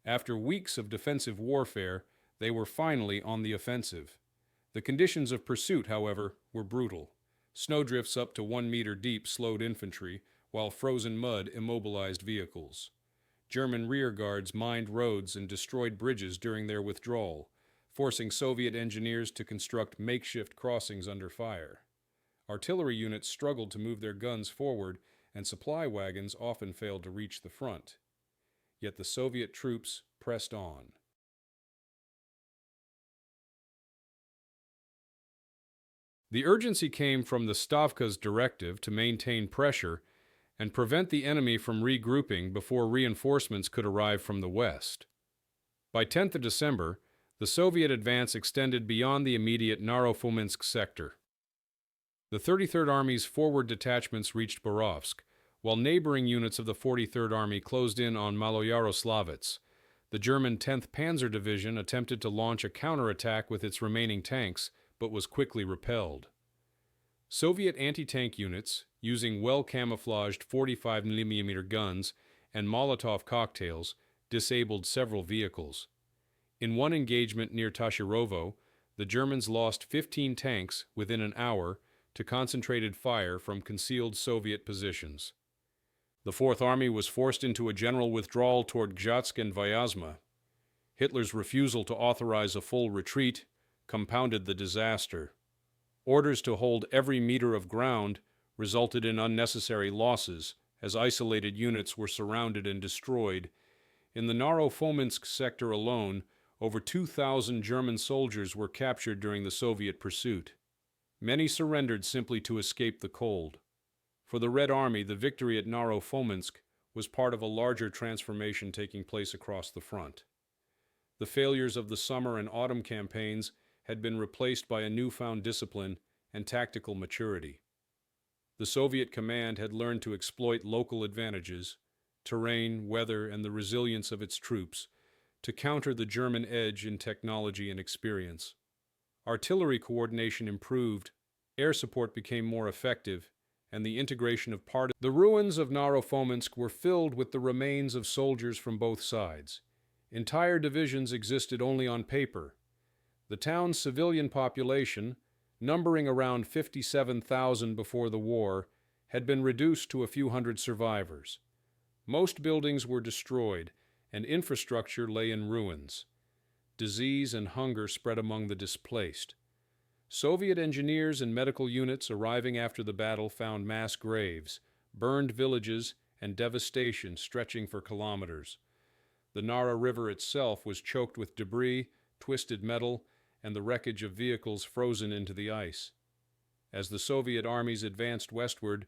S1: After weeks of defensive warfare, they were finally on the offensive. The conditions of pursuit, however, were brutal. Snowdrifts up to 1 meter deep slowed infantry, while frozen mud immobilized vehicles. German rearguards mined roads and destroyed bridges during their withdrawal, forcing Soviet engineers to construct makeshift crossings under fire. Artillery units struggled to move their guns forward, and supply wagons often failed to reach the front. Yet the Soviet troops pressed on. The urgency came from the Stavka's directive to maintain pressure and prevent the enemy from regrouping before reinforcements could arrive from the west. By 10th of December, the Soviet advance extended beyond the immediate Naro-Fominsk sector. The 33rd Army's forward detachments reached Borovsk, while neighboring units of the 43rd Army closed in on Maloyaroslavets. The German 10th Panzer Division attempted to launch a counterattack with its remaining tanks, but was quickly repelled. Soviet anti-tank units, using well-camouflaged 45mm guns and Molotov cocktails, disabled several vehicles. In one engagement near Tashirovo, the Germans lost 15 tanks within an hour to concentrated fire from concealed Soviet positions. The Fourth Army was forced into a general withdrawal toward Gzhatsk and Vyazma. Hitler's refusal to authorize a full retreat compounded the disaster. Orders to hold every meter of ground resulted in unnecessary losses, as isolated units were surrounded and destroyed. In the Naro-Fominsk sector alone, over 2,000 German soldiers were captured during the Soviet pursuit. Many surrendered simply to escape the cold. For the Red Army, the victory at Naro-Fominsk was part of a larger transformation taking place across the front. The failures of the summer and autumn campaigns had been replaced by a newfound discipline and tactical maturity. The Soviet command had learned to exploit local advantages, terrain, weather, and the resilience of its troops, to counter the German edge in technology and experience. Artillery coordination improved, air support became more effective, and the integration of part of the ruins of Naro-Fominsk were filled with the remains of soldiers from both sides. Entire divisions existed only on paper. The town's civilian population, numbering around 57,000 before the war, had been reduced to a few hundred survivors. Most buildings were destroyed, and infrastructure lay in ruins. Disease and hunger spread among the displaced. Soviet engineers and medical units arriving after the battle found mass graves, burned villages, and devastation stretching for kilometers. The Nara River itself was choked with debris, twisted metal, and the wreckage of vehicles frozen into the ice. As the Soviet armies advanced westward,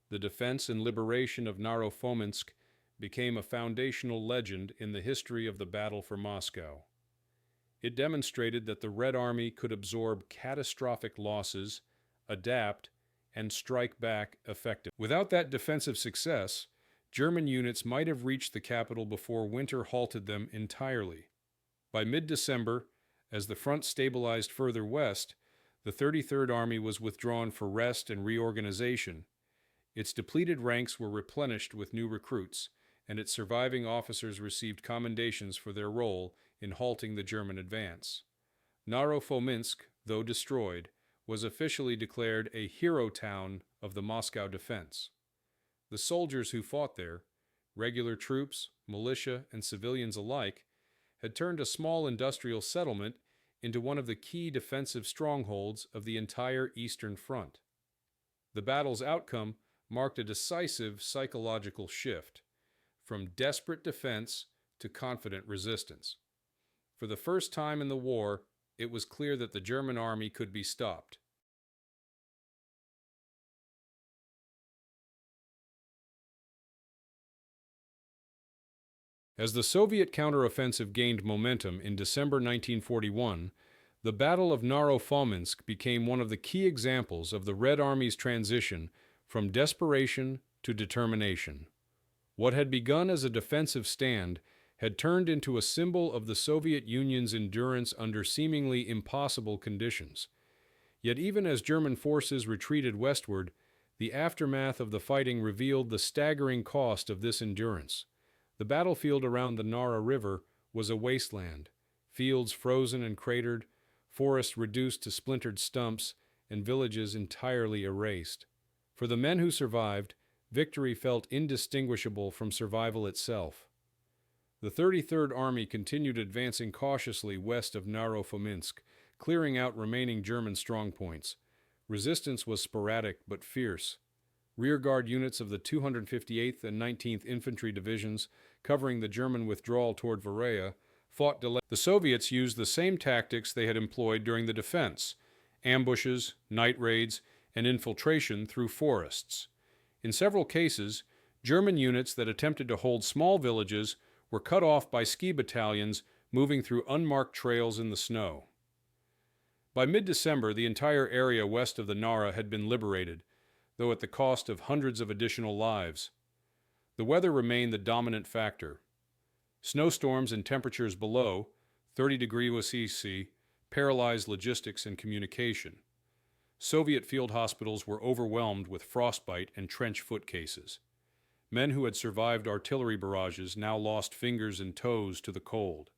S1: the defense and liberation of Naro-Fominsk became a foundational legend in the history of the battle for Moscow. It demonstrated that the Red Army could absorb catastrophic losses, adapt, and strike back effectively. Without that defensive success, German units might have reached the capital before winter halted them entirely. By mid-December, as the front stabilized further west, the 33rd Army was withdrawn for rest and reorganization. Its depleted ranks were replenished with new recruits, and its surviving officers received commendations for their role in halting the German advance. Naro-Fominsk, though destroyed, was officially declared a hero town of the Moscow defense. The soldiers who fought there, regular troops, militia, and civilians alike, had turned a small industrial settlement into one of the key defensive strongholds of the entire Eastern Front. The battle's outcome marked a decisive psychological shift, from desperate defense to confident resistance. For the first time in the war, it was clear that the German army could be stopped. As the Soviet counteroffensive gained momentum in December 1941, the Battle of Naro-Fominsk became one of the key examples of the Red Army's transition from desperation to determination. What had begun as a defensive stand had turned into a symbol of the Soviet Union's endurance under seemingly impossible conditions. Yet even as German forces retreated westward, the aftermath of the fighting revealed the staggering cost of this endurance. The battlefield around the Nara River was a wasteland, fields frozen and cratered, forests reduced to splintered stumps, and villages entirely erased. For the men who survived, victory felt indistinguishable from survival itself. The 33rd Army continued advancing cautiously west of Naro-Fominsk, clearing out remaining German strongpoints. Resistance was sporadic but fierce. Rearguard units of the 258th and 19th Infantry Divisions, covering the German withdrawal toward Varaya, fought delay. The Soviets used the same tactics they had employed during the defense: ambushes, night raids, and infiltration through forests. In several cases, German units that attempted to hold small villages were cut off by ski battalions moving through unmarked trails in the snow. By mid-December, the entire area west of the Nara had been liberated, though at the cost of hundreds of additional lives. The weather remained the dominant factor. Snowstorms and temperatures below 30 degrees C, paralyzed logistics and communication. Soviet field hospitals were overwhelmed with frostbite and trench foot cases. Men who had survived artillery barrages now lost fingers and toes to the cold.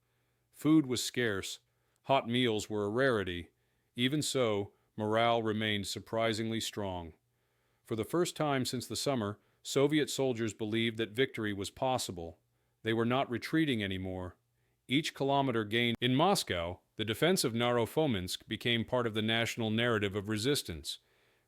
S1: Food was scarce, hot meals were a rarity. Even so, morale remained surprisingly strong. For the first time since the summer, Soviet soldiers believed that victory was possible. They were not retreating anymore. Each kilometer gained in Moscow, the defense of Naro-Fominsk became part of the national narrative of resistance.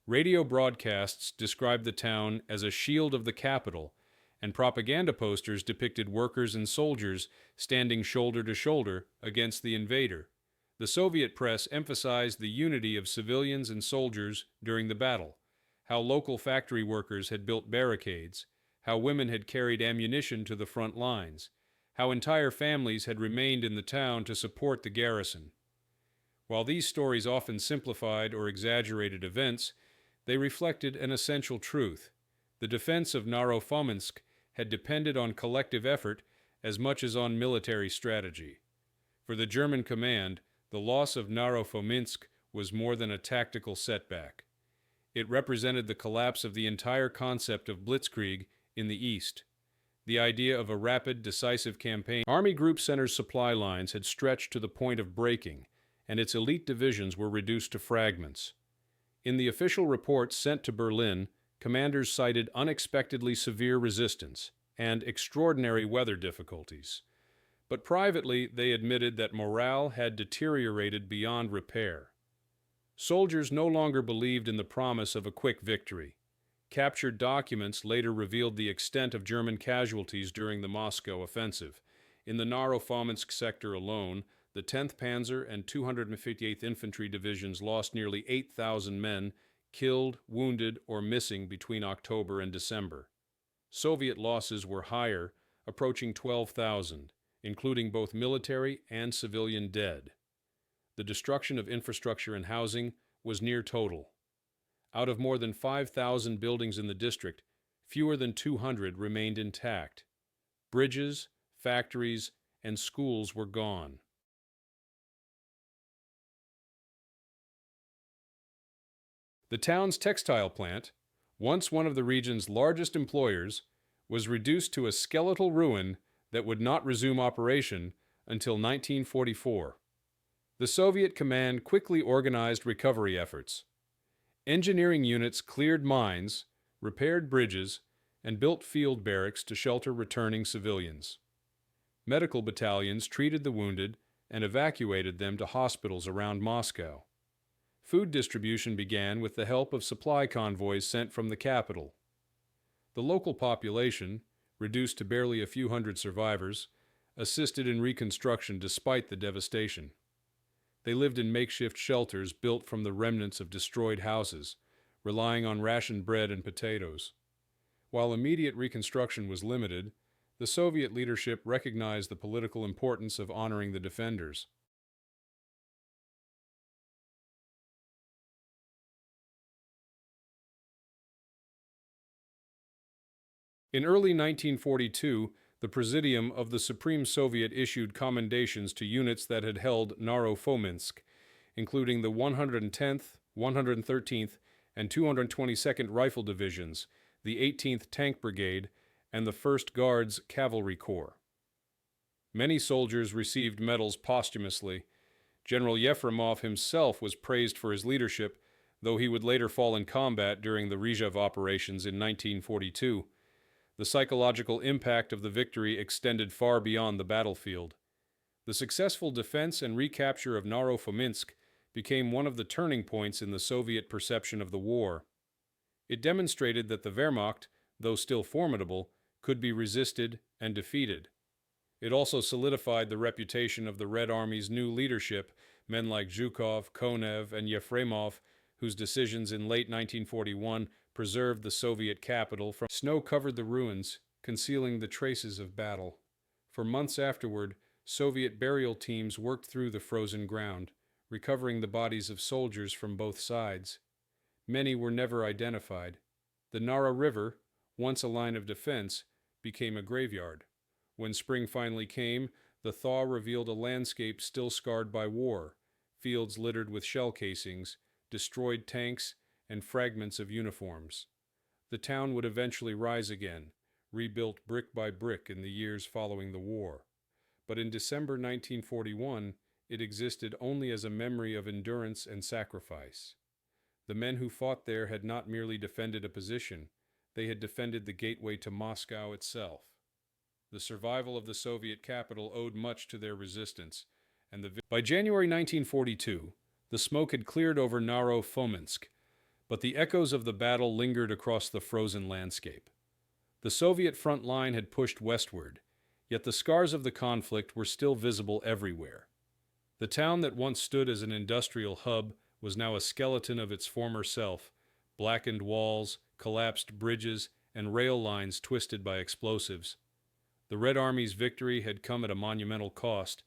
S1: Radio broadcasts described the town as a shield of the capital, and propaganda posters depicted workers and soldiers standing shoulder to shoulder against the invader. The Soviet press emphasized the unity of civilians and soldiers during the battle, how local factory workers had built barricades, how women had carried ammunition to the front lines, how entire families had remained in the town to support the garrison. While these stories often simplified or exaggerated events, they reflected an essential truth. The defense of Naro-Fominsk had depended on collective effort as much as on military strategy. For the German command, the loss of Naro-Fominsk was more than a tactical setback. It represented the collapse of the entire concept of blitzkrieg in the East. The idea of a rapid, decisive campaign. Army Group Center's supply lines had stretched to the point of breaking, and its elite divisions were reduced to fragments. In the official reports sent to Berlin, commanders cited unexpectedly severe resistance and extraordinary weather difficulties. But privately, they admitted that morale had deteriorated beyond repair. Soldiers no longer believed in the promise of a quick victory. Captured documents later revealed the extent of German casualties during the Moscow offensive. In the Naro-Fominsk sector alone, the 10th Panzer and 258th Infantry Divisions lost nearly 8,000 men, killed, wounded, or missing between October and December. Soviet losses were higher, approaching 12,000, including both military and civilian dead. The destruction of infrastructure and housing was near total. Out of more than 5,000 buildings in the district, fewer than 200 remained intact. Bridges, factories, and schools were gone. The town's textile plant, once one of the region's largest employers, was reduced to a skeletal ruin that would not resume operation until 1944. The Soviet command quickly organized recovery efforts. Engineering units cleared mines, repaired bridges, and built field barracks to shelter returning civilians. Medical battalions treated the wounded and evacuated them to hospitals around Moscow. Food distribution began with the help of supply convoys sent from the capital. The local population, reduced to barely a few hundred survivors, assisted in reconstruction despite the devastation. They lived in makeshift shelters built from the remnants of destroyed houses, relying on rationed bread and potatoes. While immediate reconstruction was limited, the Soviet leadership recognized the political importance of honoring the defenders. In early 1942, the Presidium of the Supreme Soviet issued commendations to units that had held Naro-Fominsk, including the 110th, 113th, and 222nd Rifle Divisions, the 18th Tank Brigade, and the 1st Guards Cavalry Corps. Many soldiers received medals posthumously. General Yefremov himself was praised for his leadership, though he would later fall in combat during the Rizhev operations in 1942. The psychological impact of the victory extended far beyond the battlefield. The successful defense and recapture of Naro-Fominsk became one of the turning points in the Soviet perception of the war. It demonstrated that the Wehrmacht, though still formidable, could be resisted and defeated. It also solidified the reputation of the Red Army's new leadership, men like Zhukov, Konev, and Yefremov, whose decisions in late 1941 preserved the Soviet capital from snow covered the ruins, concealing the traces of battle. For months afterward, Soviet burial teams worked through the frozen ground, recovering the bodies of soldiers from both sides. Many were never identified. The Nara River, once a line of defense, became a graveyard. When spring finally came, the thaw revealed a landscape still scarred by war. fields littered with shell casings, destroyed tanks, and fragments of uniforms. The town would eventually rise again, rebuilt brick by brick in the years following the war. But in December 1941, it existed only as a memory of endurance and sacrifice. The men who fought there had not merely defended a position, they had defended the gateway to Moscow itself. The survival of the Soviet capital owed much to their resistance, and by January 1942, the smoke had cleared over Naro-Fominsk, but the echoes of the battle lingered across the frozen landscape. The Soviet front line had pushed westward, yet the scars of the conflict were still visible everywhere. The town that once stood as an industrial hub was now a skeleton of its former self, blackened walls, collapsed bridges, and rail lines twisted by explosives. The Red Army's victory had come at a monumental cost,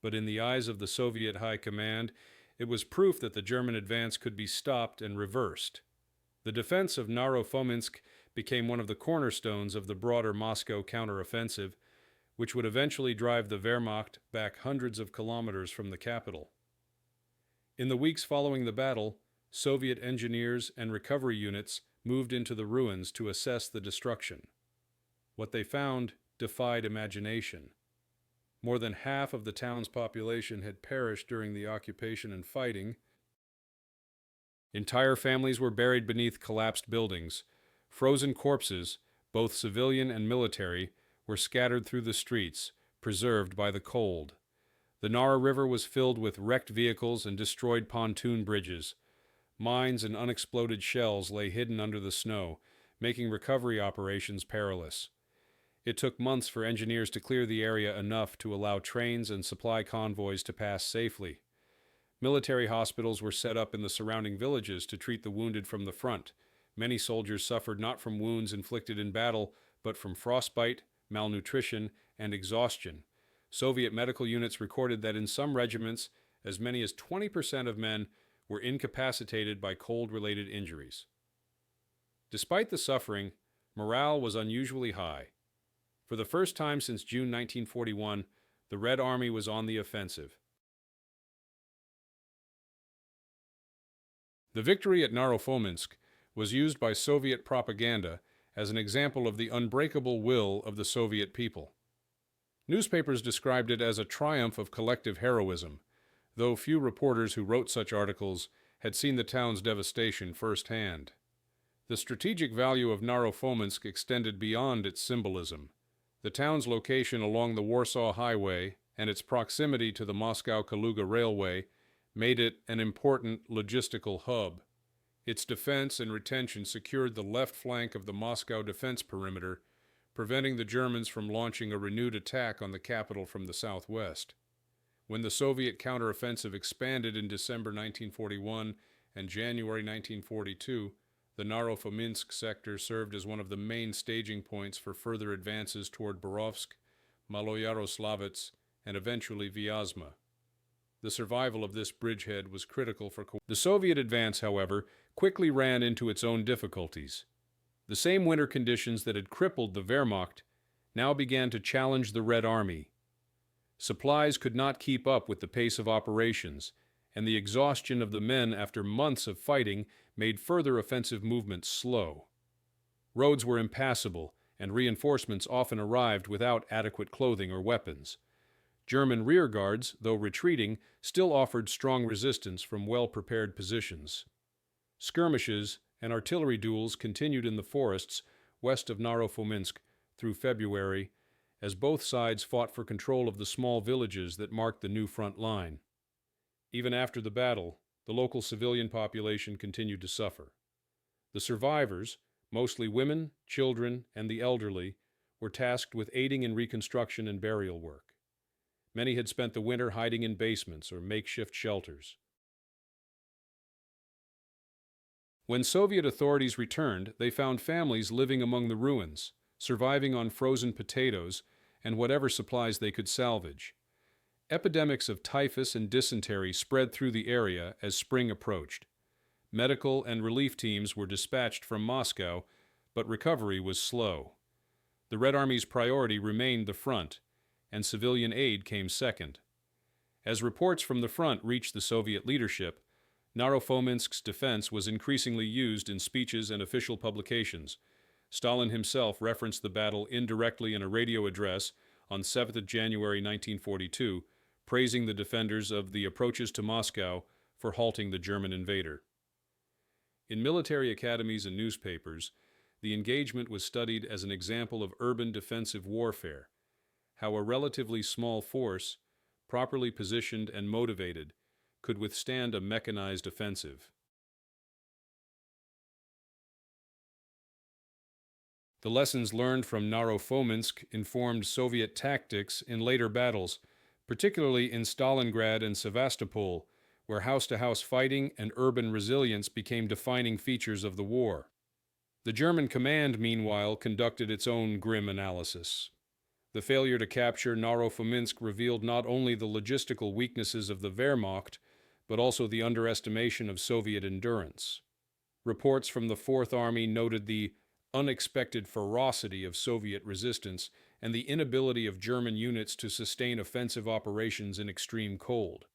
S1: but in the eyes of the Soviet High Command, it was proof that the German advance could be stopped and reversed. The defense of Naro-Fominsk became one of the cornerstones of the broader Moscow counteroffensive, which would eventually drive the Wehrmacht back hundreds of kilometers from the capital. In the weeks following the battle, Soviet engineers and recovery units moved into the ruins to assess the destruction. What they found defied imagination. More than half of the town's population had perished during the occupation and fighting. Entire families were buried beneath collapsed buildings. Frozen corpses, both civilian and military, were scattered through the streets, preserved by the cold. The Nara River was filled with wrecked vehicles and destroyed pontoon bridges. Mines and unexploded shells lay hidden under the snow, making recovery operations perilous. It took months for engineers to clear the area enough to allow trains and supply convoys to pass safely. Military hospitals were set up in the surrounding villages to treat the wounded from the front. Many soldiers suffered not from wounds inflicted in battle, but from frostbite, malnutrition, and exhaustion. Soviet medical units recorded that in some regiments, as many as 20% of men were incapacitated by cold-related injuries. Despite the suffering, morale was unusually high. For the first time since June 1941, the Red Army was on the offensive. The victory at Naro-Fominsk was used by Soviet propaganda as an example of the unbreakable will of the Soviet people. Newspapers described it as a triumph of collective heroism, though few reporters who wrote such articles had seen the town's devastation firsthand. The strategic value of Naro-Fominsk extended beyond its symbolism. The town's location along the Warsaw Highway and its proximity to the Moscow-Kaluga Railway made it an important logistical hub. Its defense and retention secured the left flank of the Moscow defense perimeter, preventing the Germans from launching a renewed attack on the capital from the southwest. When the Soviet counteroffensive expanded in December 1941 and January 1942, the Naro-Fominsk sector served as one of the main staging points for further advances toward Borovsk, Maloyaroslavets, and eventually Vyazma. The survival of this bridgehead was critical for the Soviet advance, however, quickly ran into its own difficulties. The same winter conditions that had crippled the Wehrmacht now began to challenge the Red Army. Supplies could not keep up with the pace of operations, and the exhaustion of the men after months of fighting made further offensive movements slow. Roads were impassable, and reinforcements often arrived without adequate clothing or weapons. German rearguards, though retreating, still offered strong resistance from well-prepared positions. Skirmishes and artillery duels continued in the forests west of Naro-Fominsk through February, as both sides fought for control of the small villages that marked the new front line. Even after the battle, the local civilian population continued to suffer. The survivors, mostly women, children, and the elderly, were tasked with aiding in reconstruction and burial work. Many had spent the winter hiding in basements or makeshift shelters. When Soviet authorities returned, they found families living among the ruins, surviving on frozen potatoes and whatever supplies they could salvage. Epidemics of typhus and dysentery spread through the area as spring approached. Medical and relief teams were dispatched from Moscow, but recovery was slow. The Red Army's priority remained the front, and civilian aid came second. As reports from the front reached the Soviet leadership, Naro-Fominsk's defense was increasingly used in speeches and official publications. Stalin himself referenced the battle indirectly in a radio address on 7th of January 1942, praising the defenders of the approaches to Moscow for halting the German invader. In military academies and newspapers, the engagement was studied as an example of urban defensive warfare, how a relatively small force, properly positioned and motivated, could withstand a mechanized offensive. The lessons learned from Naro-Fominsk informed Soviet tactics in later battles, particularly in Stalingrad and Sevastopol, where house-to-house fighting and urban resilience became defining features of the war. The German command, meanwhile, conducted its own grim analysis. The failure to capture Naro-Fominsk revealed not only the logistical weaknesses of the Wehrmacht, but also the underestimation of Soviet endurance. Reports from the Fourth Army noted the unexpected ferocity of Soviet resistance and the inability of German units to sustain offensive operations in extreme cold.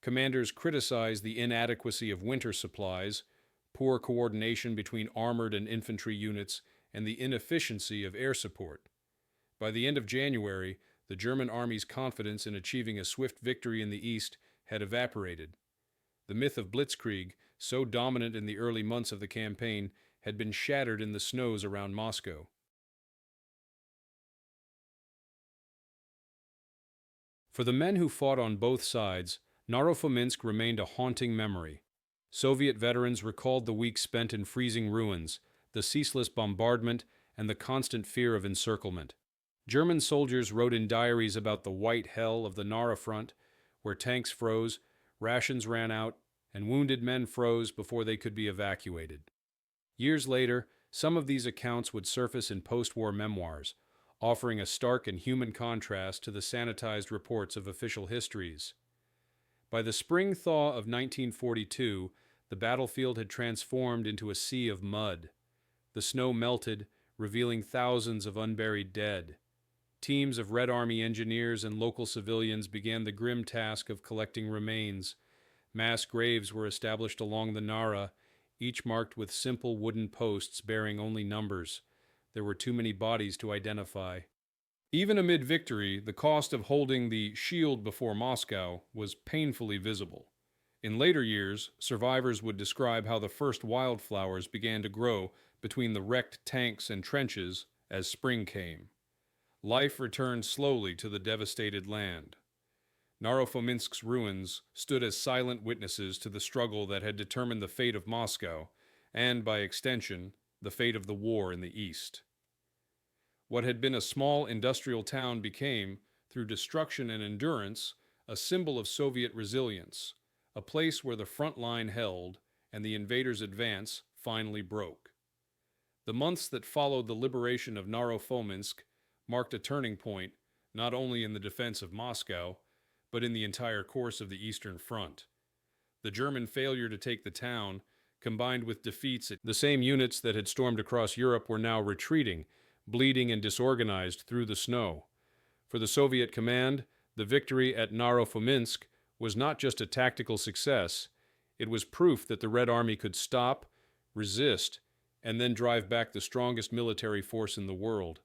S1: Commanders criticized the inadequacy of winter supplies, poor coordination between armored and infantry units, and the inefficiency of air support. By the end of January, the German army's confidence in achieving a swift victory in the east had evaporated. The myth of blitzkrieg, so dominant in the early months of the campaign, had been shattered in the snows around Moscow. For the men who fought on both sides, Naro-Fominsk remained a haunting memory. Soviet veterans recalled the weeks spent in freezing ruins, the ceaseless bombardment, and the constant fear of encirclement. German soldiers wrote in diaries about the white hell of the Nara front, where tanks froze, rations ran out, and wounded men froze before they could be evacuated. Years later, some of these accounts would surface in post-war memoirs, offering a stark and human contrast to the sanitized reports of official histories. By the spring thaw of 1942, the battlefield had transformed into a sea of mud. The snow melted, revealing thousands of unburied dead. Teams of Red Army engineers and local civilians began the grim task of collecting remains. Mass graves were established along the Nara, each marked with simple wooden posts bearing only numbers. There were too many bodies to identify. Even amid victory, the cost of holding the shield before Moscow was painfully visible. In later years, survivors would describe how the first wildflowers began to grow between the wrecked tanks and trenches as spring came. Life returned slowly to the devastated land. Naro-Fominsk's ruins stood as silent witnesses to the struggle that had determined the fate of Moscow, and, by extension, the fate of the war in the East. What had been a small industrial town became, through destruction and endurance, a symbol of Soviet resilience, a place where the front line held and the invaders' advance finally broke. The months that followed the liberation of Naro-Fominsk marked a turning point not only in the defense of Moscow, but in the entire course of the Eastern Front. The German failure to take the town, combined with defeats at the same units that had stormed across Europe, were now retreating, bleeding and disorganized through the snow. For the Soviet command, the victory at Naro-Fominsk was not just a tactical success, it was proof that the Red Army could stop, resist, and then drive back the strongest military force in the world.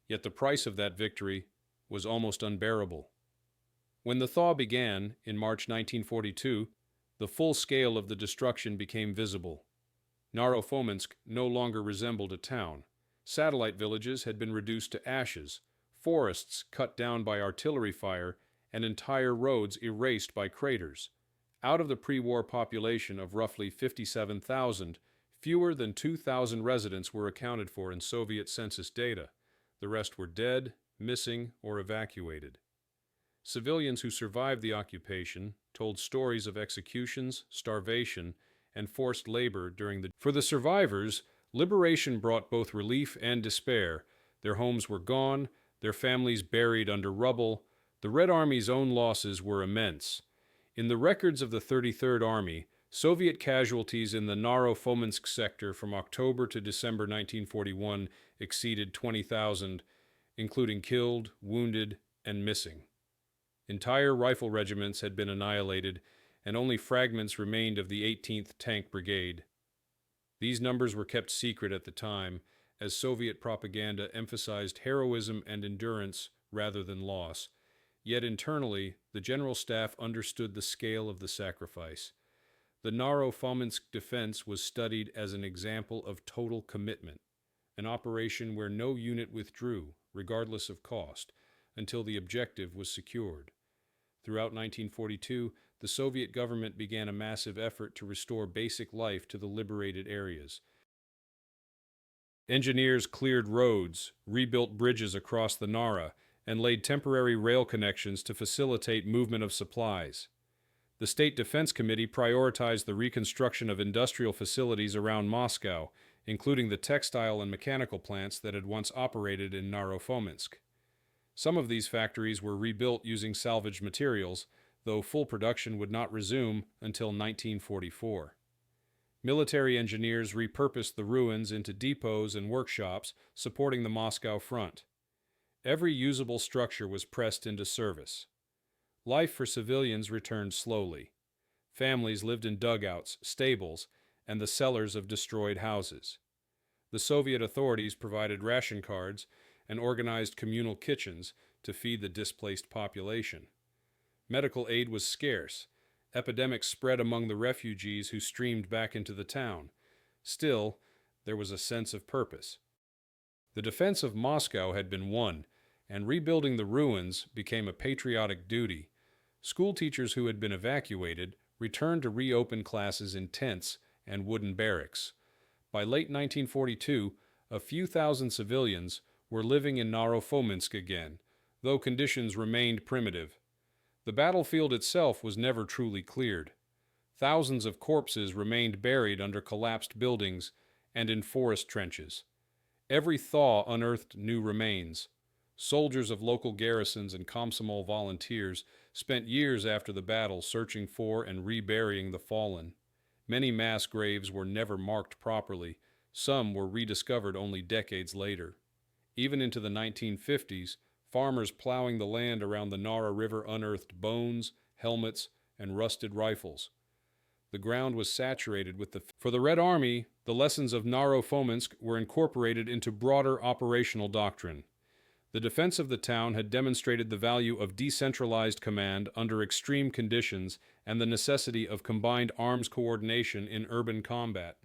S1: Yet the price of that victory was almost unbearable. When the thaw began, in March 1942, the full scale of the destruction became visible. Naro-Fominsk no longer resembled a town. Satellite villages had been reduced to ashes, forests cut down by artillery fire, and entire roads erased by craters. Out of the pre-war population of roughly 57,000, fewer than 2,000 residents were accounted for in Soviet census data. The rest were dead, missing, or evacuated. Civilians who survived the occupation told stories of executions, starvation, and forced labor during the... For the survivors, liberation brought both relief and despair. Their homes were gone, their families buried under rubble. The Red Army's own losses were immense. In the records of the 33rd Army, Soviet casualties in the Naro-Fominsk sector from October to December 1941 exceeded 20,000, including killed, wounded, and missing. Entire rifle regiments had been annihilated, and only fragments remained of the 18th Tank Brigade. These numbers were kept secret at the time, as Soviet propaganda emphasized heroism and endurance rather than loss. Yet internally, the General Staff understood the scale of the sacrifice. The Naro-Fominsk defense was studied as an example of total commitment, an operation where no unit withdrew, regardless of cost, until the objective was secured. Throughout 1942, the Soviet government began a massive effort to restore basic life to the liberated areas. Engineers cleared roads, rebuilt bridges across the Nara, and laid temporary rail connections to facilitate movement of supplies. The State Defense Committee prioritized the reconstruction of industrial facilities around Moscow, including the textile and mechanical plants that had once operated in Narofominsk. Some of these factories were rebuilt using salvaged materials, though full production would not resume until 1944. Military engineers repurposed the ruins into depots and workshops supporting the Moscow front. Every usable structure was pressed into service. Life for civilians returned slowly. Families lived in dugouts, stables, and the cellars of destroyed houses. The Soviet authorities provided ration cards and organized communal kitchens to feed the displaced population. Medical aid was scarce. Epidemics spread among the refugees who streamed back into the town. Still, there was a sense of purpose. The defense of Moscow had been won, and rebuilding the ruins became a patriotic duty. School teachers who had been evacuated returned to reopen classes in tents and wooden barracks. By late 1942, a few thousand civilians were living in Narofominsk again, though conditions remained primitive. The battlefield itself was never truly cleared. Thousands of corpses remained buried under collapsed buildings and in forest trenches. Every thaw unearthed new remains. Soldiers of local garrisons and Komsomol volunteers spent years after the battle searching for and reburying the fallen. Many mass graves were never marked properly. Some were rediscovered only decades later. Even into the 1950s, farmers plowing the land around the Nara River unearthed bones, helmets, and rusted rifles. The ground was saturated with For the Red Army, the lessons of Naro-Fominsk were incorporated into broader operational doctrine. The defense of the town had demonstrated the value of decentralized command under extreme conditions and the necessity of combined arms coordination in urban combat.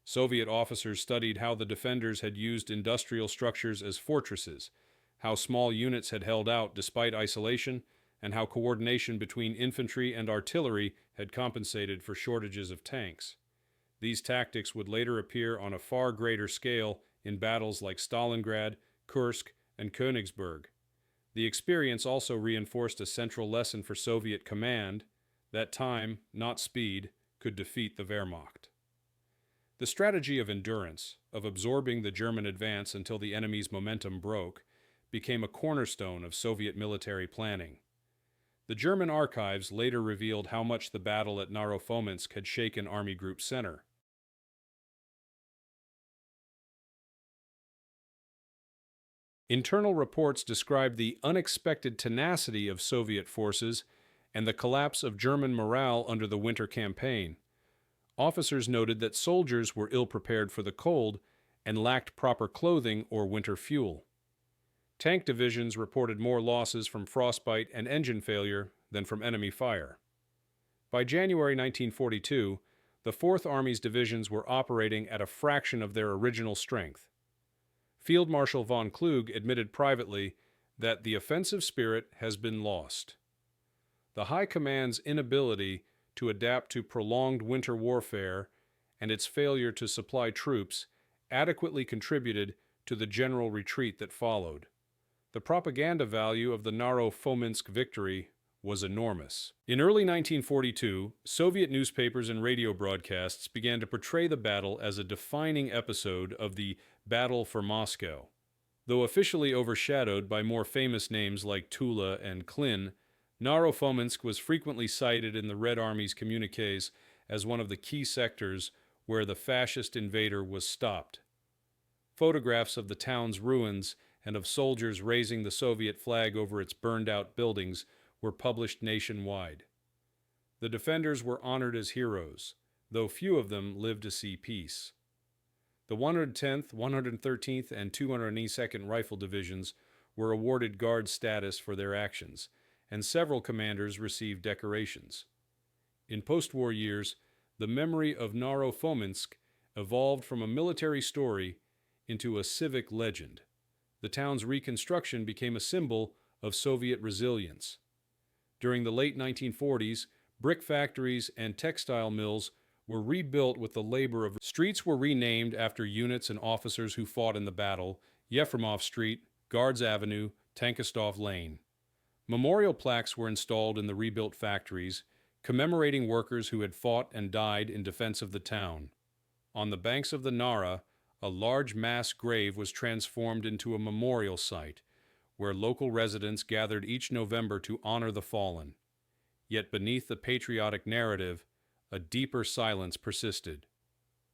S1: Soviet officers studied how the defenders had used industrial structures as fortresses, how small units had held out despite isolation, and how coordination between infantry and artillery had compensated for shortages of tanks. These tactics would later appear on a far greater scale in battles like Stalingrad, Kursk, and Königsberg. The experience also reinforced a central lesson for Soviet command, that time, not speed, could defeat the Wehrmacht. The strategy of endurance, of absorbing the German advance until the enemy's momentum broke, became a cornerstone of Soviet military planning. The German archives later revealed how much the battle at Narofominsk had shaken Army Group Center. Internal reports described the unexpected tenacity of Soviet forces and the collapse of German morale under the winter campaign. Officers noted that soldiers were ill-prepared for the cold and lacked proper clothing or winter fuel. Tank divisions reported more losses from frostbite and engine failure than from enemy fire. By January 1942, the 4th Army's divisions were operating at a fraction of their original strength. Field Marshal von Kluge admitted privately that the offensive spirit has been lost. The High Command's inability to adapt to prolonged winter warfare and its failure to supply troops adequately contributed to the general retreat that followed. The propaganda value of the Naro-Fominsk victory was enormous. In early 1942, Soviet newspapers and radio broadcasts began to portray the battle as a defining episode of the Battle for Moscow. Though officially overshadowed by more famous names like Tula and Klin, Naro-Fominsk was frequently cited in the Red Army's communiques as one of the key sectors where the fascist invader was stopped. Photographs of the town's ruins and of soldiers raising the Soviet flag over its burned-out buildings were published nationwide. The defenders were honored as heroes, though few of them lived to see peace. The 110th, 113th, and 282nd Rifle Divisions were awarded Guard status for their actions, and several commanders received decorations. In post-war years, the memory of Naro-Fominsk evolved from a military story into a civic legend. The town's reconstruction became a symbol of Soviet resilience. During the late 1940s, brick factories and textile mills were rebuilt with the labor of... Streets were renamed after units and officers who fought in the battle: Yefremov Street, Guards Avenue, Tankistov Lane. Memorial plaques were installed in the rebuilt factories, commemorating workers who had fought and died in defense of the town. On the banks of the Nara, a large mass grave was transformed into a memorial site, where local residents gathered each November to honor the fallen. Yet beneath the patriotic narrative, a deeper silence persisted.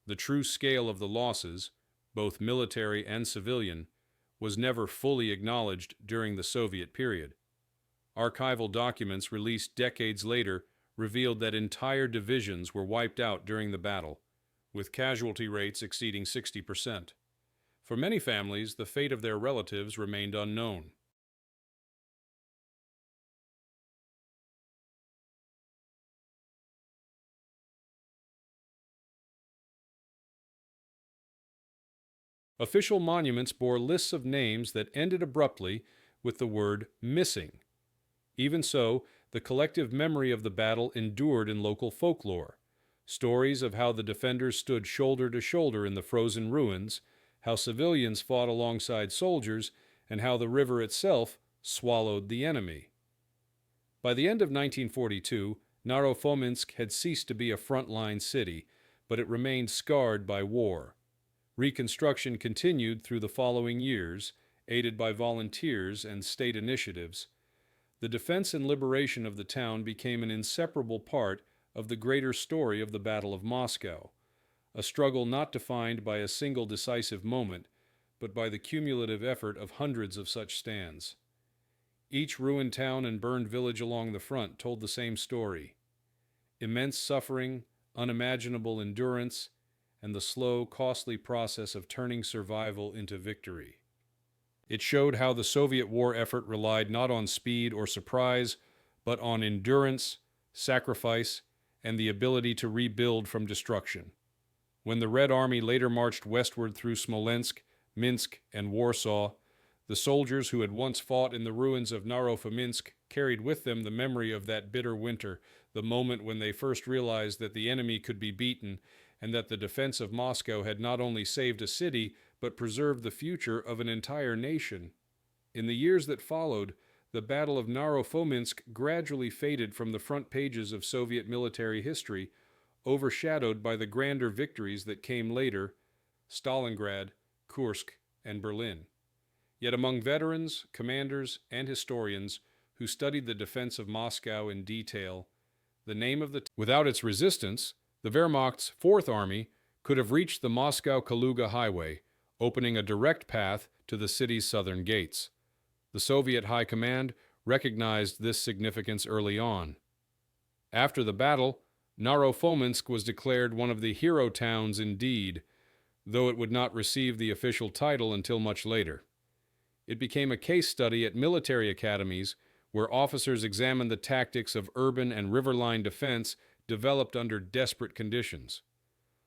S1: The true scale of the losses, both military and civilian, was never fully acknowledged during the Soviet period. Archival documents released decades later revealed that entire divisions were wiped out during the battle, with casualty rates exceeding 60%. For many families, the fate of their relatives remained unknown. Official monuments bore lists of names that ended abruptly with the word "missing." Even so, the collective memory of the battle endured in local folklore. Stories of how the defenders stood shoulder to shoulder in the frozen ruins, how civilians fought alongside soldiers, and how the river itself swallowed the enemy. By the end of 1942, Narofominsk had ceased to be a frontline city, but it remained scarred by war. Reconstruction continued through the following years, aided by volunteers and state initiatives. The defense and liberation of the town became an inseparable part of the greater story of the Battle of Moscow, a struggle not defined by a single decisive moment, but by the cumulative effort of hundreds of such stands. Each ruined town and burned village along the front told the same story: immense suffering, unimaginable endurance, and the slow, costly process of turning survival into victory. It showed how the Soviet war effort relied not on speed or surprise, but on endurance, sacrifice, and the ability to rebuild from destruction. When the Red Army later marched westward through Smolensk, Minsk, and Warsaw, the soldiers who had once fought in the ruins of Narofominsk carried with them the memory of that bitter winter, the moment when they first realized that the enemy could be beaten, and that the defense of Moscow had not only saved a city, but preserved the future of an entire nation. In the years that followed, the Battle of Naro-Fominsk gradually faded from the front pages of Soviet military history, overshadowed by the grander victories that came later: Stalingrad, Kursk, and Berlin. Yet among veterans, commanders, and historians who studied the defense of Moscow in detail, the name of without its resistance, the Wehrmacht's Fourth Army could have reached the Moscow-Kaluga highway, opening a direct path to the city's southern gates. The Soviet High Command recognized this significance early on. After the battle, Naro-Fominsk was declared one of the hero towns indeed, though it would not receive the official title until much later. It became a case study at military academies where officers examined the tactics of urban and riverline defense developed under desperate conditions.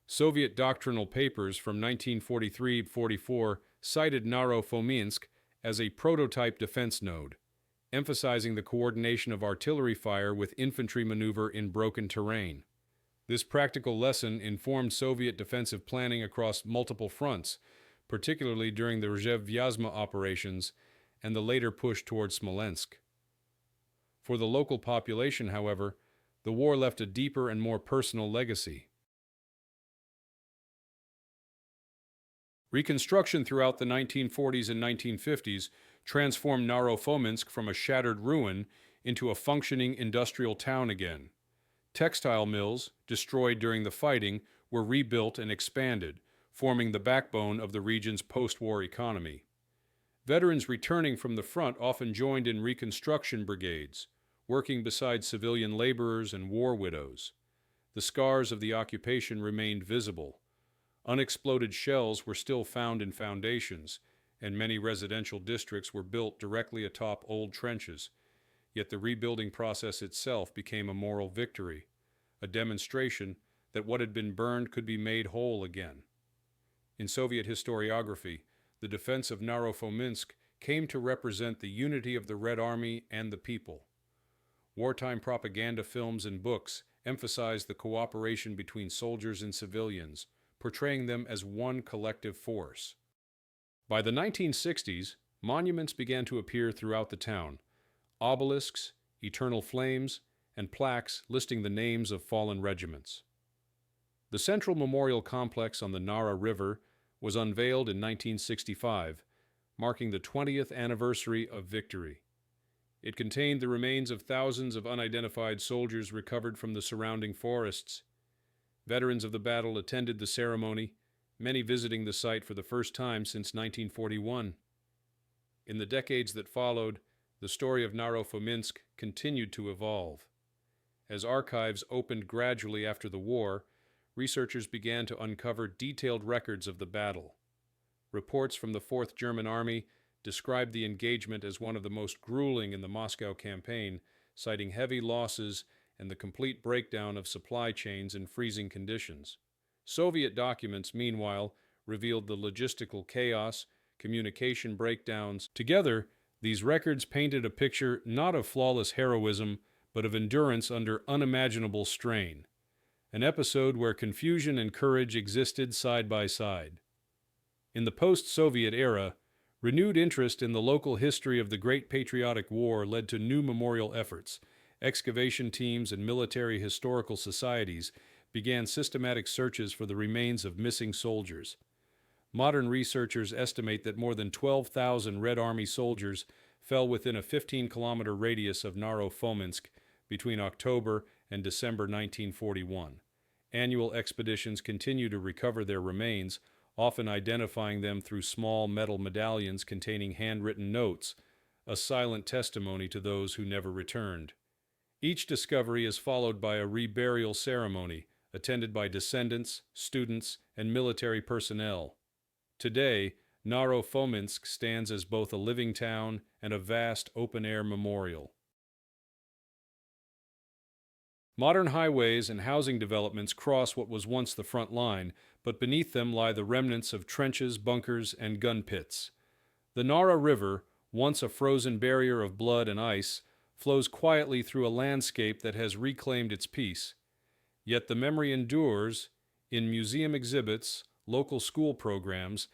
S1: Soviet doctrinal papers from 1943-44 cited Naro-Fominsk as a prototype defense node, emphasizing the coordination of artillery fire with infantry maneuver in broken terrain. This practical lesson informed Soviet defensive planning across multiple fronts, particularly during the Rzhev-Vyazma operations and the later push toward Smolensk. For the local population, however, the war left a deeper and more personal legacy. Reconstruction throughout the 1940s and 1950s transformed Naro-Fominsk from a shattered ruin into a functioning industrial town again. Textile mills, destroyed during the fighting, were rebuilt and expanded, forming the backbone of the region's post-war economy. Veterans returning from the front often joined in reconstruction brigades, working beside civilian laborers and war widows. The scars of the occupation remained visible. Unexploded shells were still found in foundations, and many residential districts were built directly atop old trenches. Yet the rebuilding process itself became a moral victory, a demonstration that what had been burned could be made whole again. In Soviet historiography, the defense of Naro-Fominsk came to represent the unity of the Red Army and the people. Wartime propaganda films and books emphasized the cooperation between soldiers and civilians, portraying them as one collective force. By the 1960s, monuments began to appear throughout the town. Obelisks, eternal flames, and plaques listing the names of fallen regiments. The Central Memorial Complex on the Nara River was unveiled in 1965, marking the 20th anniversary of victory. It contained the remains of thousands of unidentified soldiers recovered from the surrounding forests. Veterans of the battle attended the ceremony, many visiting the site for the first time since 1941. In the decades that followed, the story of Naro-Fominsk continued to evolve. As archives opened gradually after the war, researchers began to uncover detailed records of the battle. Reports from the 4th German Army described the engagement as one of the most grueling in the Moscow campaign, citing heavy losses and the complete breakdown of supply chains in freezing conditions. Soviet documents, meanwhile, revealed the logistical chaos, communication breakdowns. Together, these records painted a picture not of flawless heroism, but of endurance under unimaginable strain. An episode where confusion and courage existed side by side. In the post-Soviet era, renewed interest in the local history of the Great Patriotic War led to new memorial efforts. Excavation teams and military historical societies began systematic searches for the remains of missing soldiers. Modern researchers estimate that more than 12,000 Red Army soldiers fell within a 15-kilometer radius of Naro-Fominsk between October and December 1941. Annual expeditions continue to recover their remains, often identifying them through small metal medallions containing handwritten notes, a silent testimony to those who never returned. Each discovery is followed by a reburial ceremony, attended by descendants, students, and military personnel. Today, Naro-Fominsk stands as both a living town and a vast open-air memorial. Modern highways and housing developments cross what was once the front line, but beneath them lie the remnants of trenches, bunkers, and gun pits. The Nara River, once a frozen barrier of blood and ice, flows quietly through a landscape that has reclaimed its peace. Yet the memory endures in museum exhibits, local school programs,